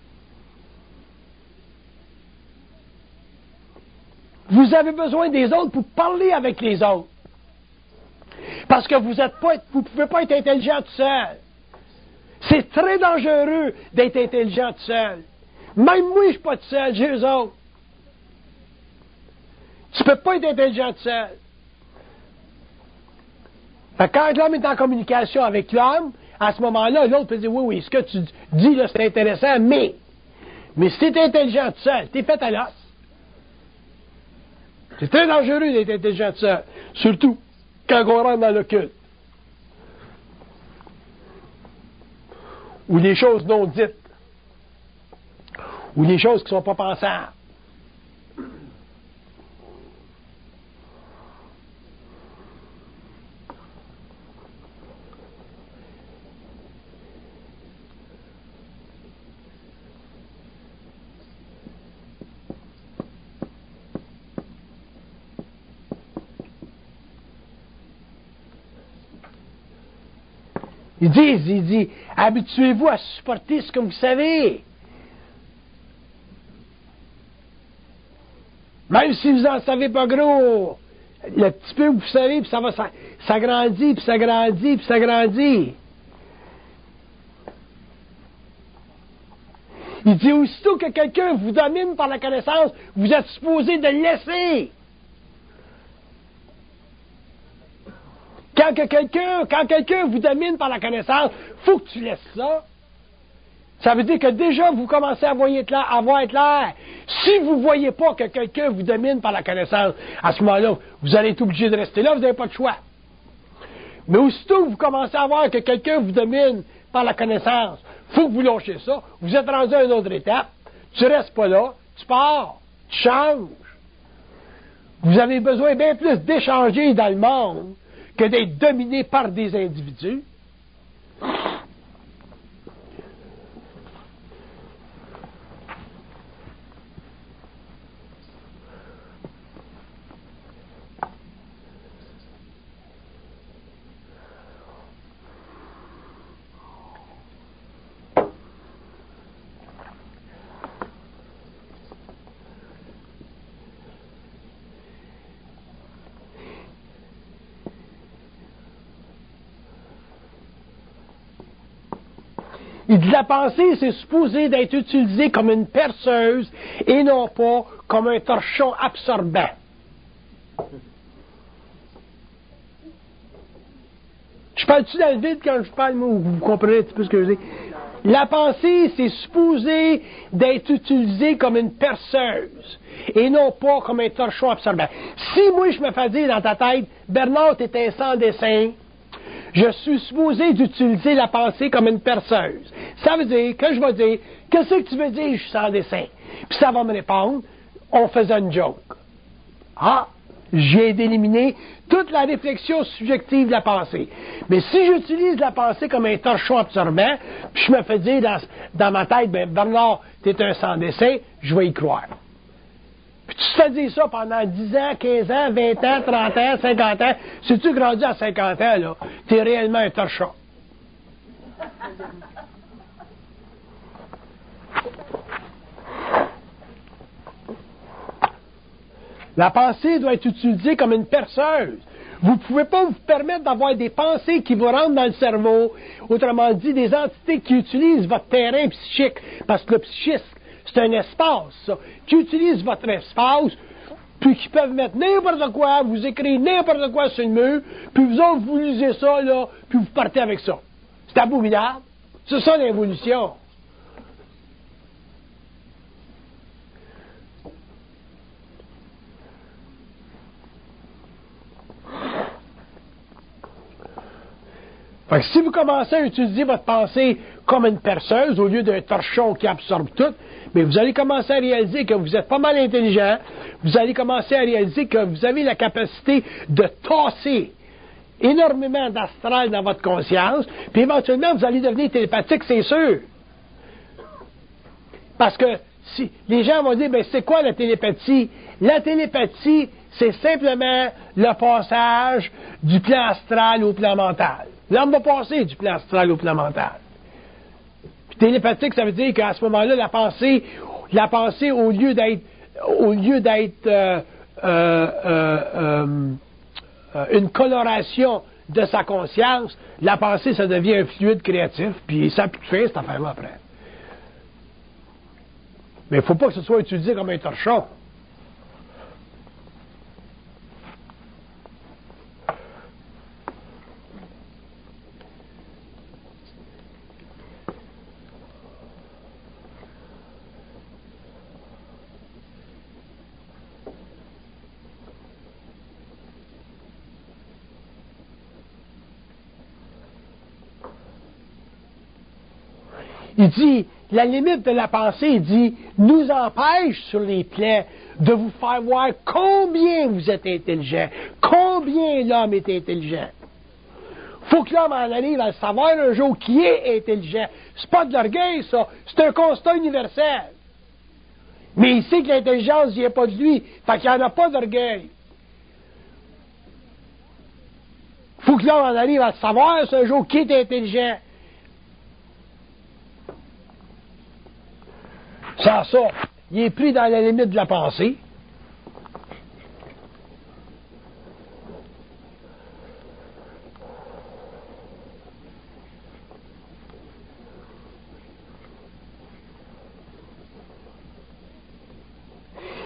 Vous avez besoin des autres pour parler avec les autres. Parce que vous ne pouvez pas être intelligent tout seul. C'est très dangereux d'être intelligent tout seul. Même moi, je ne suis pas tout seul, j'ai eux autres. Tu ne peux pas être intelligent tout seul. Quand l'homme est en communication avec l'homme, à ce moment-là, l'autre peut dire, oui, ce que tu dis là, c'est intéressant, mais si tu es intelligent tout seul, tu es fait à l'os. C'est très dangereux d'être intelligent tout seul. Surtout quand on rentre dans le culte. Ou des choses non dites. Ou des choses qui ne sont pas pensables. Il dit, habituez-vous à supporter ce que vous savez. Même si vous n'en savez pas gros, le petit peu que vous savez, puis ça grandit, puis ça grandit, puis ça grandit. Il dit, aussitôt que quelqu'un vous domine par la connaissance, vous êtes supposé de le laisser. Quand quelqu'un vous domine par la connaissance, il faut que tu laisses ça. Ça veut dire que déjà, vous commencez à avoir clair. Si vous ne voyez pas que quelqu'un vous domine par la connaissance, à ce moment-là, vous allez être obligé de rester là, vous n'avez pas de choix. Mais aussitôt que vous commencez à voir que quelqu'un vous domine par la connaissance, il faut que vous lâchez ça. Vous êtes rendu à une autre étape. Tu ne restes pas là, tu pars, tu changes. Vous avez besoin bien plus d'échanger dans le monde que d'être dominé par des individus. Il dit la pensée, c'est supposé d'être utilisée comme une perceuse et non pas comme un torchon absorbant. Je parle-tu dans le vide quand je parle, moi, vous comprenez un petit peu ce que je dis? La pensée, c'est supposé d'être utilisée comme une perceuse et non pas comme un torchon absorbant. Si moi, je me fais dire dans ta tête, Bernard, t'es un sans dessin, je suis supposé d'utiliser la pensée comme une perceuse. Ça veut dire que je vais dire, qu'est-ce que tu veux dire, je suis sans dessin? Puis ça va me répondre, on faisait une joke. Ah, j'ai d'éliminer toute la réflexion subjective de la pensée. Mais si j'utilise la pensée comme un torchon absorbant, puis je me fais dire dans ma tête, ben Bernard, t'es un sans dessin, je vais y croire. Puis tu te fais dire ça pendant 10 ans, 15 ans, 20 ans, 30 ans, 50 ans. Si tu grandis à 50 ans, là, t'es réellement un torchon. La pensée doit être utilisée comme une perceuse. Vous ne pouvez pas vous permettre d'avoir des pensées qui vous rentrent dans le cerveau, autrement dit, des entités qui utilisent votre terrain psychique, parce que le psychisme, c'est un espace, ça, qui utilise votre espace, puis qui peuvent mettre n'importe quoi, vous écrire n'importe quoi sur le mur, puis vous autres, vous lisez ça, là, puis vous partez avec ça. C'est abominable. C'est ça l'évolution. Fait que si vous commencez à utiliser votre pensée comme une perceuse au lieu d'un torchon qui absorbe tout, mais vous allez commencer à réaliser que vous êtes pas mal intelligent, vous allez commencer à réaliser que vous avez la capacité de tasser énormément d'astral dans votre conscience, puis éventuellement vous allez devenir télépathique, c'est sûr. Parce que si les gens vont dire, ben c'est quoi la télépathie? La télépathie, c'est simplement le passage du plan astral au plan mental. L'homme va passer du plan astral au plan mental. Puis télépathique, ça veut dire qu'à ce moment-là, la pensée, au lieu d'être une coloration de sa conscience, la pensée, ça devient un fluide créatif, puis ça peut faire cette affaire-là après. Mais il ne faut pas que ce soit utilisé comme un torchon. Il dit, la limite de la pensée, il dit, nous empêche sur les plans de vous faire voir combien vous êtes intelligent, combien l'homme est intelligent. Faut que l'homme en arrive à savoir un jour qui est intelligent. C'est pas de l'orgueil, ça. C'est un constat universel. Mais il sait que l'intelligence vient pas de lui. Fait qu'il n'y en a pas d'orgueil. Faut que l'homme en arrive à savoir un jour qui est intelligent. Sans ça, il est pris dans la limite de la pensée.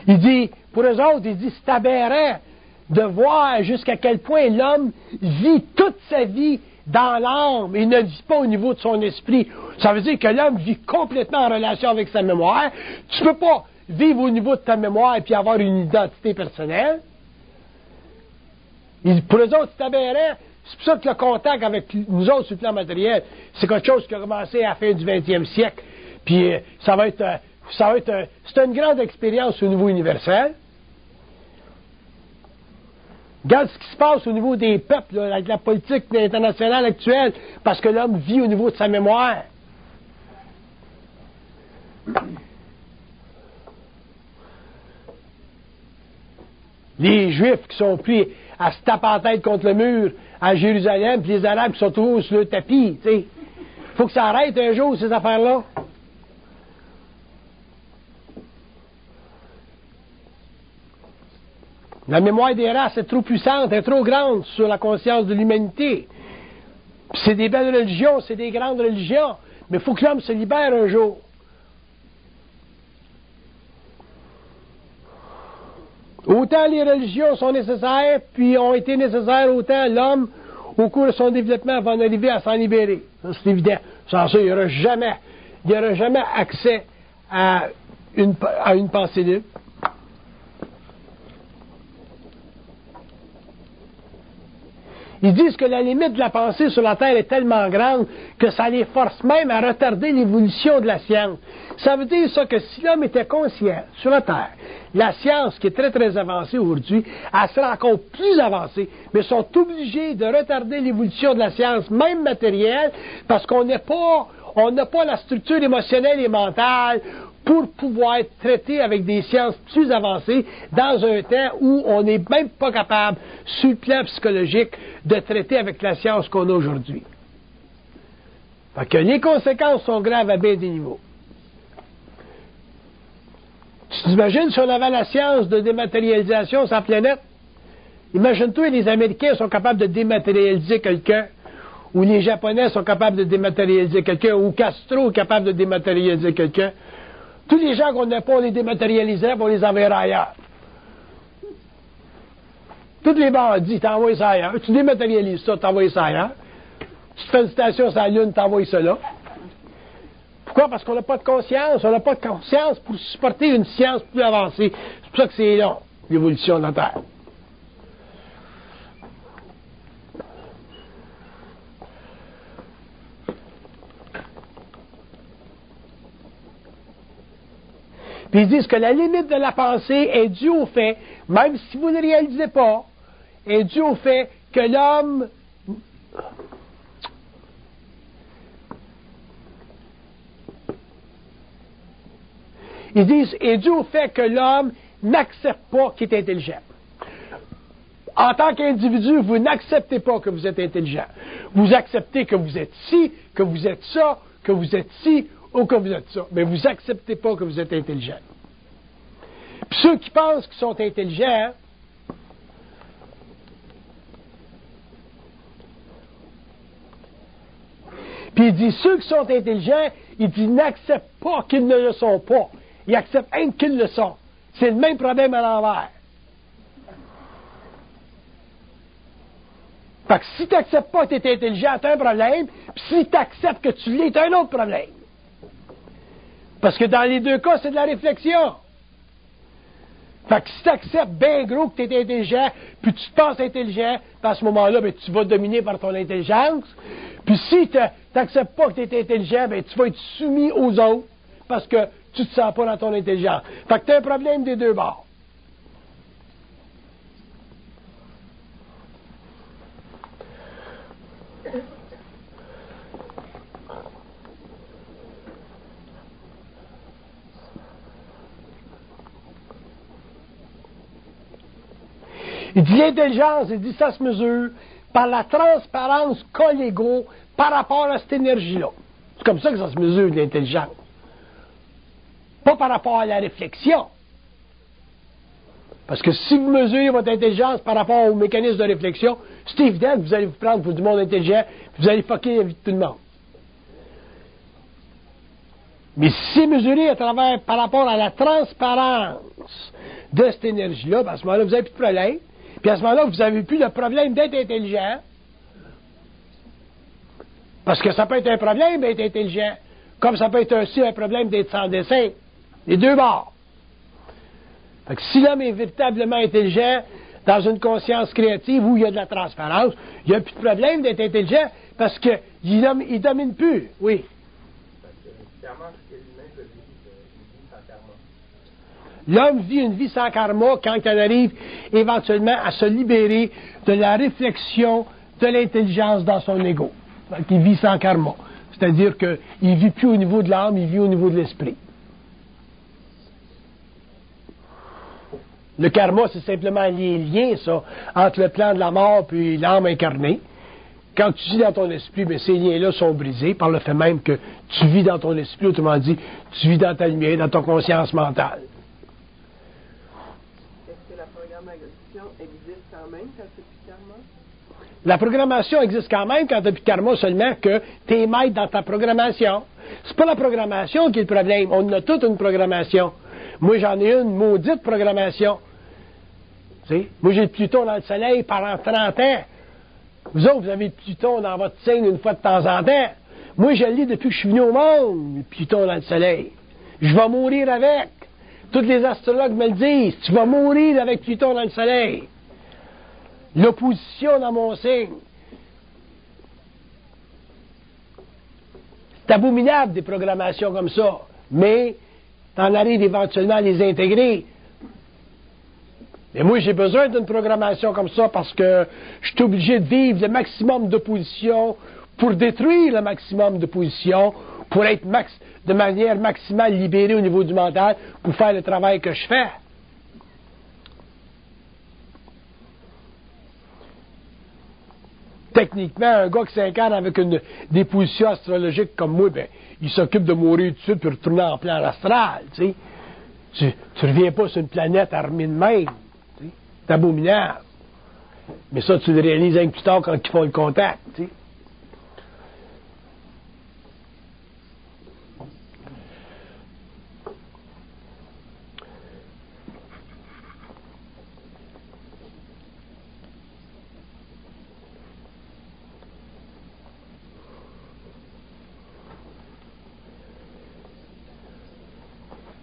Il dit, pour eux autres, il dit, c'est aberrant de voir jusqu'à quel point l'homme vit toute sa vie dans l'âme et ne vit pas au niveau de son esprit. Ça veut dire que l'homme vit complètement en relation avec sa mémoire. Tu ne peux pas vivre au niveau de ta mémoire et puis avoir une identité personnelle. Pour eux autres, c'est aberrant. C'est pour ça que le contact avec nous autres sur le plan matériel, c'est quelque chose qui a commencé à la fin du 20e siècle. Puis c'est une grande expérience au niveau universel. Regarde ce qui se passe au niveau des peuples, là, avec la politique internationale actuelle, parce que l'homme vit au niveau de sa mémoire. Les Juifs qui sont pris à se taper en tête contre le mur à Jérusalem, puis les Arabes qui sont toujours sur le tapis, tu sais. Faut que ça arrête un jour, ces affaires-là. La mémoire des races est trop puissante, est trop grande sur la conscience de l'humanité. Puis c'est des belles religions, c'est des grandes religions, Mais il faut que l'homme se libère un jour. Autant les religions sont nécessaires, puis ont été nécessaires, autant l'homme, au cours de son développement, va en arriver à s'en libérer. Ça, c'est évident. Sans ça, il n'y aura jamais accès à une pensée libre. Ils disent que la limite de la pensée sur la Terre est tellement grande que ça les force même à retarder l'évolution de la science. Ça veut dire ça que si l'homme était conscient sur la Terre, la science qui est très très avancée aujourd'hui, elle serait encore plus avancée, mais sont obligés de retarder l'évolution de la science, même matérielle, parce qu'on n'a pas la structure émotionnelle et mentale pour pouvoir traiter avec des sciences plus avancées dans un temps où on n'est même pas capable, sur le plan psychologique, de traiter avec la science qu'on a aujourd'hui. Fait que les conséquences sont graves à bien des niveaux. Tu t'imagines si on avait la science de dématérialisation sur la planète? Imagine-toi, les Américains sont capables de dématérialiser quelqu'un, ou les Japonais sont capables de dématérialiser quelqu'un, ou Castro est capable de dématérialiser quelqu'un. Tous les gens qu'on n'a pas, on les dématérialiserait, on les enverrait ailleurs. Tous les bandits, t'envoies ça ailleurs. Tu dématérialises ça, t'envoies ça ailleurs. Tu te fais une station sur la Lune, t'envoies ça là. Pourquoi? Parce qu'on n'a pas de conscience. On n'a pas de conscience pour supporter une science plus avancée. C'est pour ça que c'est long, l'évolution de la Terre. Puis ils disent que la limite de la pensée est due au fait, même si vous ne le réalisez pas, est due au fait que l'homme... Ils disent, est dû au fait que l'homme n'accepte pas qu'il est intelligent. En tant qu'individu, vous n'acceptez pas que vous êtes intelligent. Vous acceptez que vous êtes ci, que vous êtes ça, que vous êtes ci ou que vous êtes ça. Mais vous n'acceptez pas que vous êtes intelligent. Puis ceux qui pensent qu'ils sont intelligents, puis il dit, ceux qui sont intelligents, il dit, n'acceptent pas qu'ils ne le sont pas. Ils acceptent rien qu'ils le sont. C'est le même problème à l'envers. Fait que si tu n'acceptes pas que tu es intelligent, tu as un problème, puis si tu acceptes que tu l'es, tu as un autre problème. Parce que dans les deux cas, c'est de la réflexion. Fait que si tu acceptes bien gros que tu es intelligent, puis tu te penses intelligent, à ce moment-là, ben, tu vas dominer par ton intelligence. Puis si tu n'acceptes pas que tu es intelligent, ben, tu vas être soumis aux autres, parce que tu ne te sens pas dans ton intelligence. Fait que tu as un problème des deux bords. Il dit l'intelligence, il dit ça se mesure par la transparence qu'a l'ego par rapport à cette énergie-là. C'est comme ça que ça se mesure, l'intelligence. Pas par rapport à la réflexion. Parce que si vous mesurez votre intelligence par rapport au mécanisme de réflexion, c'est évident que vous allez vous prendre pour du monde intelligent, puis vous allez fucker la vie de tout le monde. Mais si c'est mesuré par rapport à la transparence de cette énergie-là, ben à ce moment-là, vous n'avez plus de problème. Puis à ce moment-là, vous n'avez plus le problème d'être intelligent. Parce que ça peut être un problème d'être intelligent, comme ça peut être aussi un problème d'être sans dessin. Les deux bords. Fait que si l'homme est véritablement intelligent, dans une conscience créative où il y a de la transparence, il n'y a plus de problème d'être intelligent parce qu'il ne domine plus. Oui. L'homme vit une vie sans karma quand il arrive éventuellement à se libérer de la réflexion de l'intelligence dans son ego. Il vit sans karma. C'est-à-dire qu'il ne vit plus au niveau de l'âme, il vit au niveau de l'esprit. Le karma, c'est simplement les liens, ça, entre le plan de la mort et l'âme incarnée. Quand tu vis dans ton esprit, bien, ces liens-là sont brisés par le fait même que tu vis dans ton esprit, autrement dit, tu vis dans ta lumière, dans ton conscience mentale. Est-ce que la programmation existe quand même quand c'est plus karma? La programmation existe quand même quand tu n'as plus de karma, seulement que tu es maître dans ta programmation. C'est pas la programmation qui est le problème. On a toute une programmation. Moi, j'en ai une maudite programmation. T'sais? Moi, j'ai le Pluton dans le soleil pendant 30 ans. Vous autres, vous avez le Pluton dans votre signe une fois de temps en temps. Moi, je le lis depuis que je suis venu au monde, le Pluton dans le soleil. Je vais mourir avec. Tous les astrologues me le disent. Tu vas mourir avec Pluton dans le soleil. L'opposition dans mon signe. C'est abominable des programmations comme ça. Mais, t'en arrives éventuellement à les intégrer. Et moi, j'ai besoin d'une programmation comme ça parce que je suis obligé de vivre le maximum d'opposition pour détruire le maximum d'opposition, pour être de manière maximale libéré au niveau du mental, pour faire le travail que je fais. Techniquement, un gars qui s'incarne avec des positions astrologiques comme moi, ben, il s'occupe de mourir tout de suite puis retourner en plan astral, tu sais. Tu reviens pas sur une planète armée de même. C'est abominable. Mais ça, tu le réalises un peu plus tard quand ils font le contact, tu sais.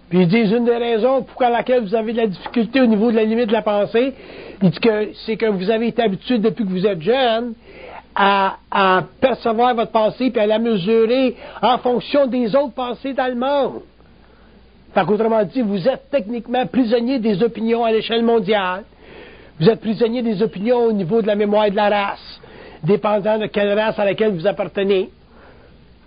Puis ils disent une des raisons pour laquelle vous avez de la difficulté au niveau de la limite de la pensée, il dit que c'est que vous avez été habitué depuis que vous êtes jeune à percevoir votre pensée puis à la mesurer en fonction des autres pensées dans le monde. Fait qu'autrement dit, vous êtes techniquement prisonnier des opinions à l'échelle mondiale. Vous êtes prisonnier des opinions au niveau de la mémoire de la race, dépendant de quelle race à laquelle vous appartenez.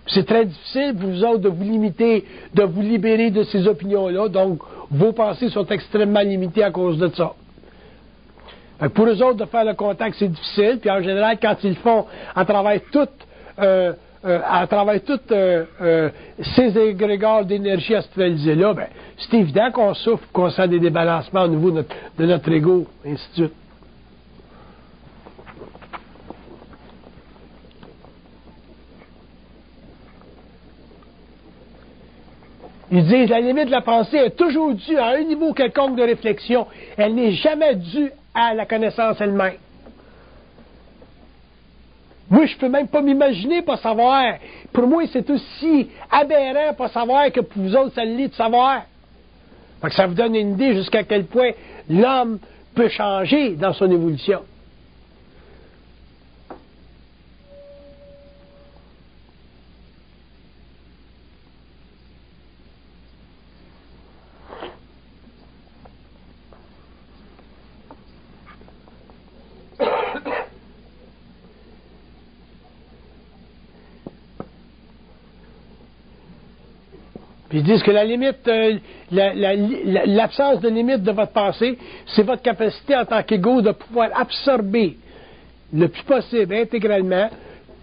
C'est très difficile pour vous autres de vous limiter, de vous libérer de ces opinions-là. Donc, vos pensées sont extrêmement limitées à cause de ça. Fait que pour eux autres, de faire le contact, c'est difficile. Puis en général, quand ils le font à travers ces égrégores d'énergie astralisés-là, ben, c'est évident qu'on souffre, qu'on sent des débalancements au niveau de notre ego, ainsi de suite. Ils disent la limite de la pensée est toujours due à un niveau quelconque de réflexion. Elle n'est jamais due à la connaissance elle-même. Moi, je peux même pas m'imaginer pas savoir. Pour moi, c'est aussi aberrant pas savoir que pour vous autres, ça l'est de savoir. Fait que ça vous donne une idée jusqu'à quel point l'homme peut changer dans son évolution. Puis ils disent que la limite, l'absence de limite de votre pensée, c'est votre capacité en tant qu'ego de pouvoir absorber le plus possible, intégralement,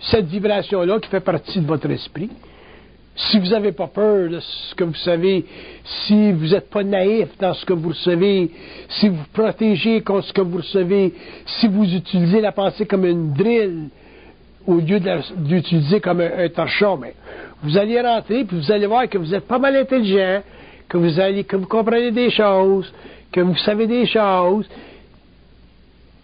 cette vibration-là qui fait partie de votre esprit. Si vous n'avez pas peur de ce que vous savez, si vous n'êtes pas naïf dans ce que vous recevez, si vous protégez contre ce que vous recevez, si vous utilisez la pensée comme une drill, au lieu d'utiliser comme un torchon, mais vous allez rentrer puis vous allez voir que vous êtes pas mal intelligent, que vous comprenez des choses, que vous savez des choses.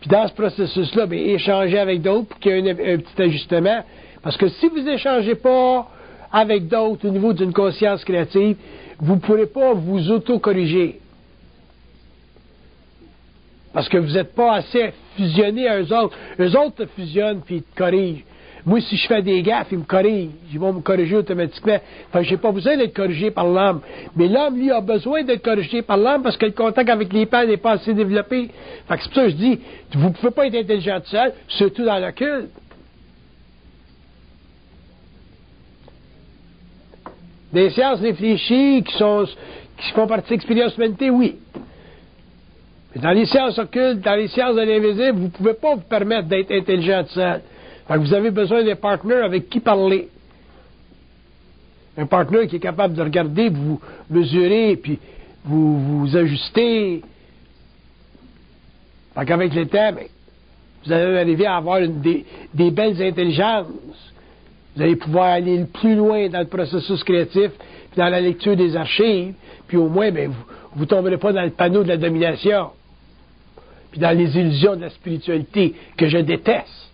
Puis dans ce processus-là, bien, échangez avec d'autres pour qu'il y ait un petit ajustement. Parce que si vous n'échangez pas avec d'autres au niveau d'une conscience créative, vous ne pourrez pas vous auto-corriger. Parce que vous n'êtes pas assez fusionné à eux autres. Eux autres te fusionnent puis ils te corrigent. Moi, si je fais des gaffes, ils me corrigent. Ils vont me corriger automatiquement. Fait que j'ai pas besoin d'être corrigé par l'homme. Mais l'homme, lui, a besoin d'être corrigé par l'homme parce que le contact avec les pans n'est pas assez développé. Fait que c'est pour ça que je dis, vous ne pouvez pas être intelligent tout seul, surtout dans le culte. Des sciences réfléchies qui font partie de l'expérience humanité, oui. Mais dans les sciences occultes, dans les sciences de l'invisible, vous ne pouvez pas vous permettre d'être intelligent tout seul. Fait que vous avez besoin d'un partenaire avec qui parler. Un partenaire qui est capable de regarder, vous mesurer, puis vous ajuster. Fait qu'avec le temps, bien, vous allez arriver à avoir des belles intelligences. Vous allez pouvoir aller plus loin dans le processus créatif, puis dans la lecture des archives, puis au moins, ben, vous ne tomberez pas dans le panneau de la domination, puis dans les illusions de la spiritualité, que je déteste.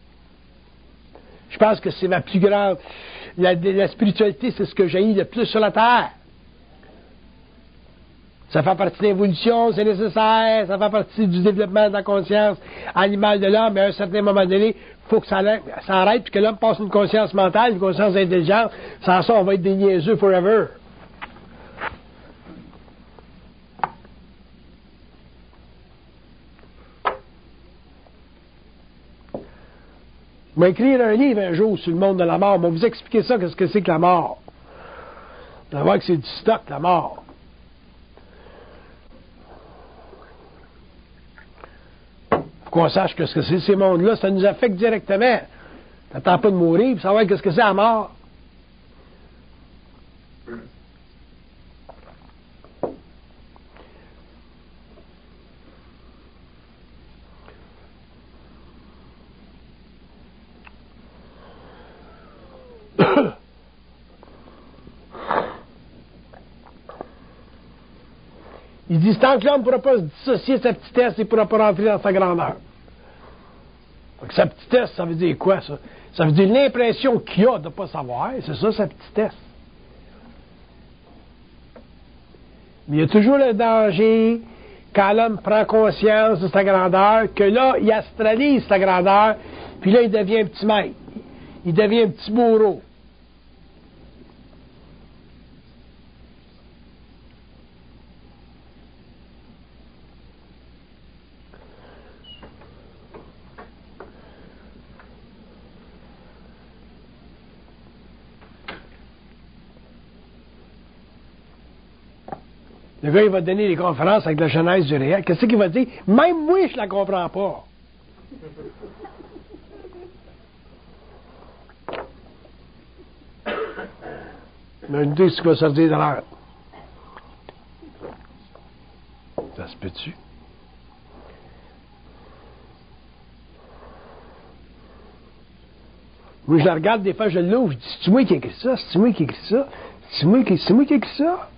Je pense que c'est ma plus grande... La spiritualité, c'est ce que j'haïs le plus sur la Terre. Ça fait partie de l'évolution, c'est nécessaire, ça fait partie du développement de la conscience animale de l'homme, mais à un certain moment donné, il faut que ça arrête, puis que l'homme passe une conscience mentale, une conscience intelligente. Sans ça, on va être des niaiseux forever. Je vais écrire un livre un jour sur le monde de la mort. Je vais vous expliquer ça, qu'est-ce que c'est que la mort. Vous allez voir que c'est du stock, la mort. Faut qu'on sache ce que c'est ces mondes-là. Ça nous affecte directement. T'attends pas de mourir pour savoir qu'est-ce que c'est la mort. Il dit, tant que l'homme ne pourra pas se dissocier de sa petitesse, il ne pourra pas rentrer dans sa grandeur. Donc, sa petitesse, ça veut dire quoi, ça? Ça veut dire l'impression qu'il a de ne pas savoir. C'est ça, sa petitesse. Mais il y a toujours le danger, quand l'homme prend conscience de sa grandeur, que là, il astralise sa grandeur, puis là, il devient un petit maître. Il devient un petit bourreau. Le gars, il va donner des conférences avec la genèse du réel. Qu'est-ce qu'il va dire? Même moi, je ne la comprends pas. Mais une idée, ce qui va sortir de l'air. Ça se peut-tu? Moi, je la regarde, des fois, je l'ouvre, je dis, c'est moi qui ai écrit ça? C'est moi qui ai écrit ça? C'est moi qui ai écrit ça?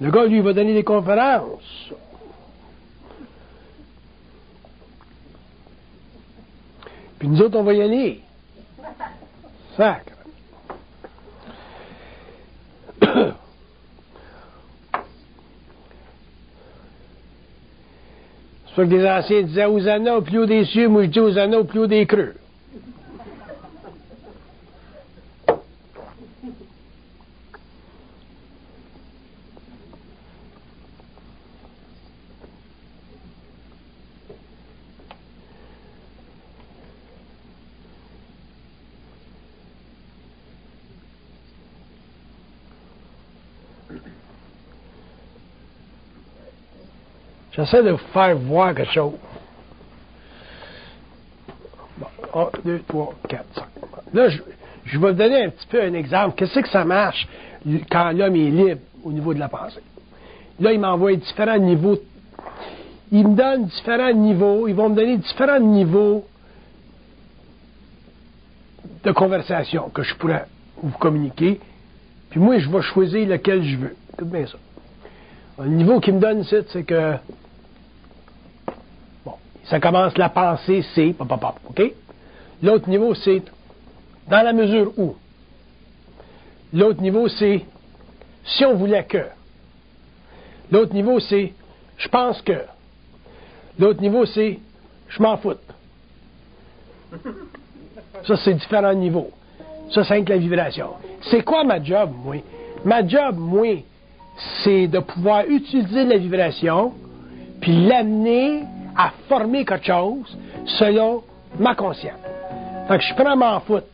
Le gars, lui, il va donner des conférences. Puis nous autres, on va y aller. Sacre. C'est ça que les anciens disaient, Hosanna au plus haut des cieux, moi je dis Hosanna au plus haut des creux. J'essaie de vous faire voir quelque chose. Bon, 1, 2, 3, 4, 5. Là, je vais vous donner un petit peu un exemple. Qu'est-ce que ça marche quand l'homme est libre au niveau de la pensée? Là, il m'envoie différents niveaux. Il me donne différents niveaux. Ils vont me donner différents niveaux de conversation que je pourrais vous communiquer. Puis moi, je vais choisir lequel je veux. Écoute bien ça. Le niveau qu'il me donne ici, c'est que ça commence la pensée, c'est OK? L'autre niveau, c'est dans la mesure où. L'autre niveau, c'est si on voulait que. L'autre niveau, c'est je pense que. L'autre niveau, c'est je m'en fous. Ça, c'est différents niveaux. Ça, c'est avec la vibration. C'est quoi ma job, moi? Ma job, moi, c'est de pouvoir utiliser la vibration puis l'amener à former quelque chose selon ma conscience. Fait que je prends m'en foutre.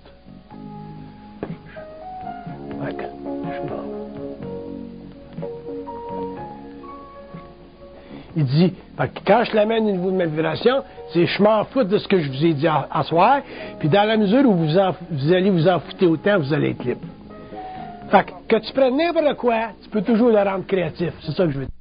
Il dit, fait que quand je l'amène au niveau de ma vibration, c'est je m'en fous de ce que je vous ai dit à soir, puis dans la mesure où vous allez vous en foutre autant, vous allez être libre. Fait que tu prennes n'importe quoi, tu peux toujours le rendre créatif. C'est ça que je veux dire.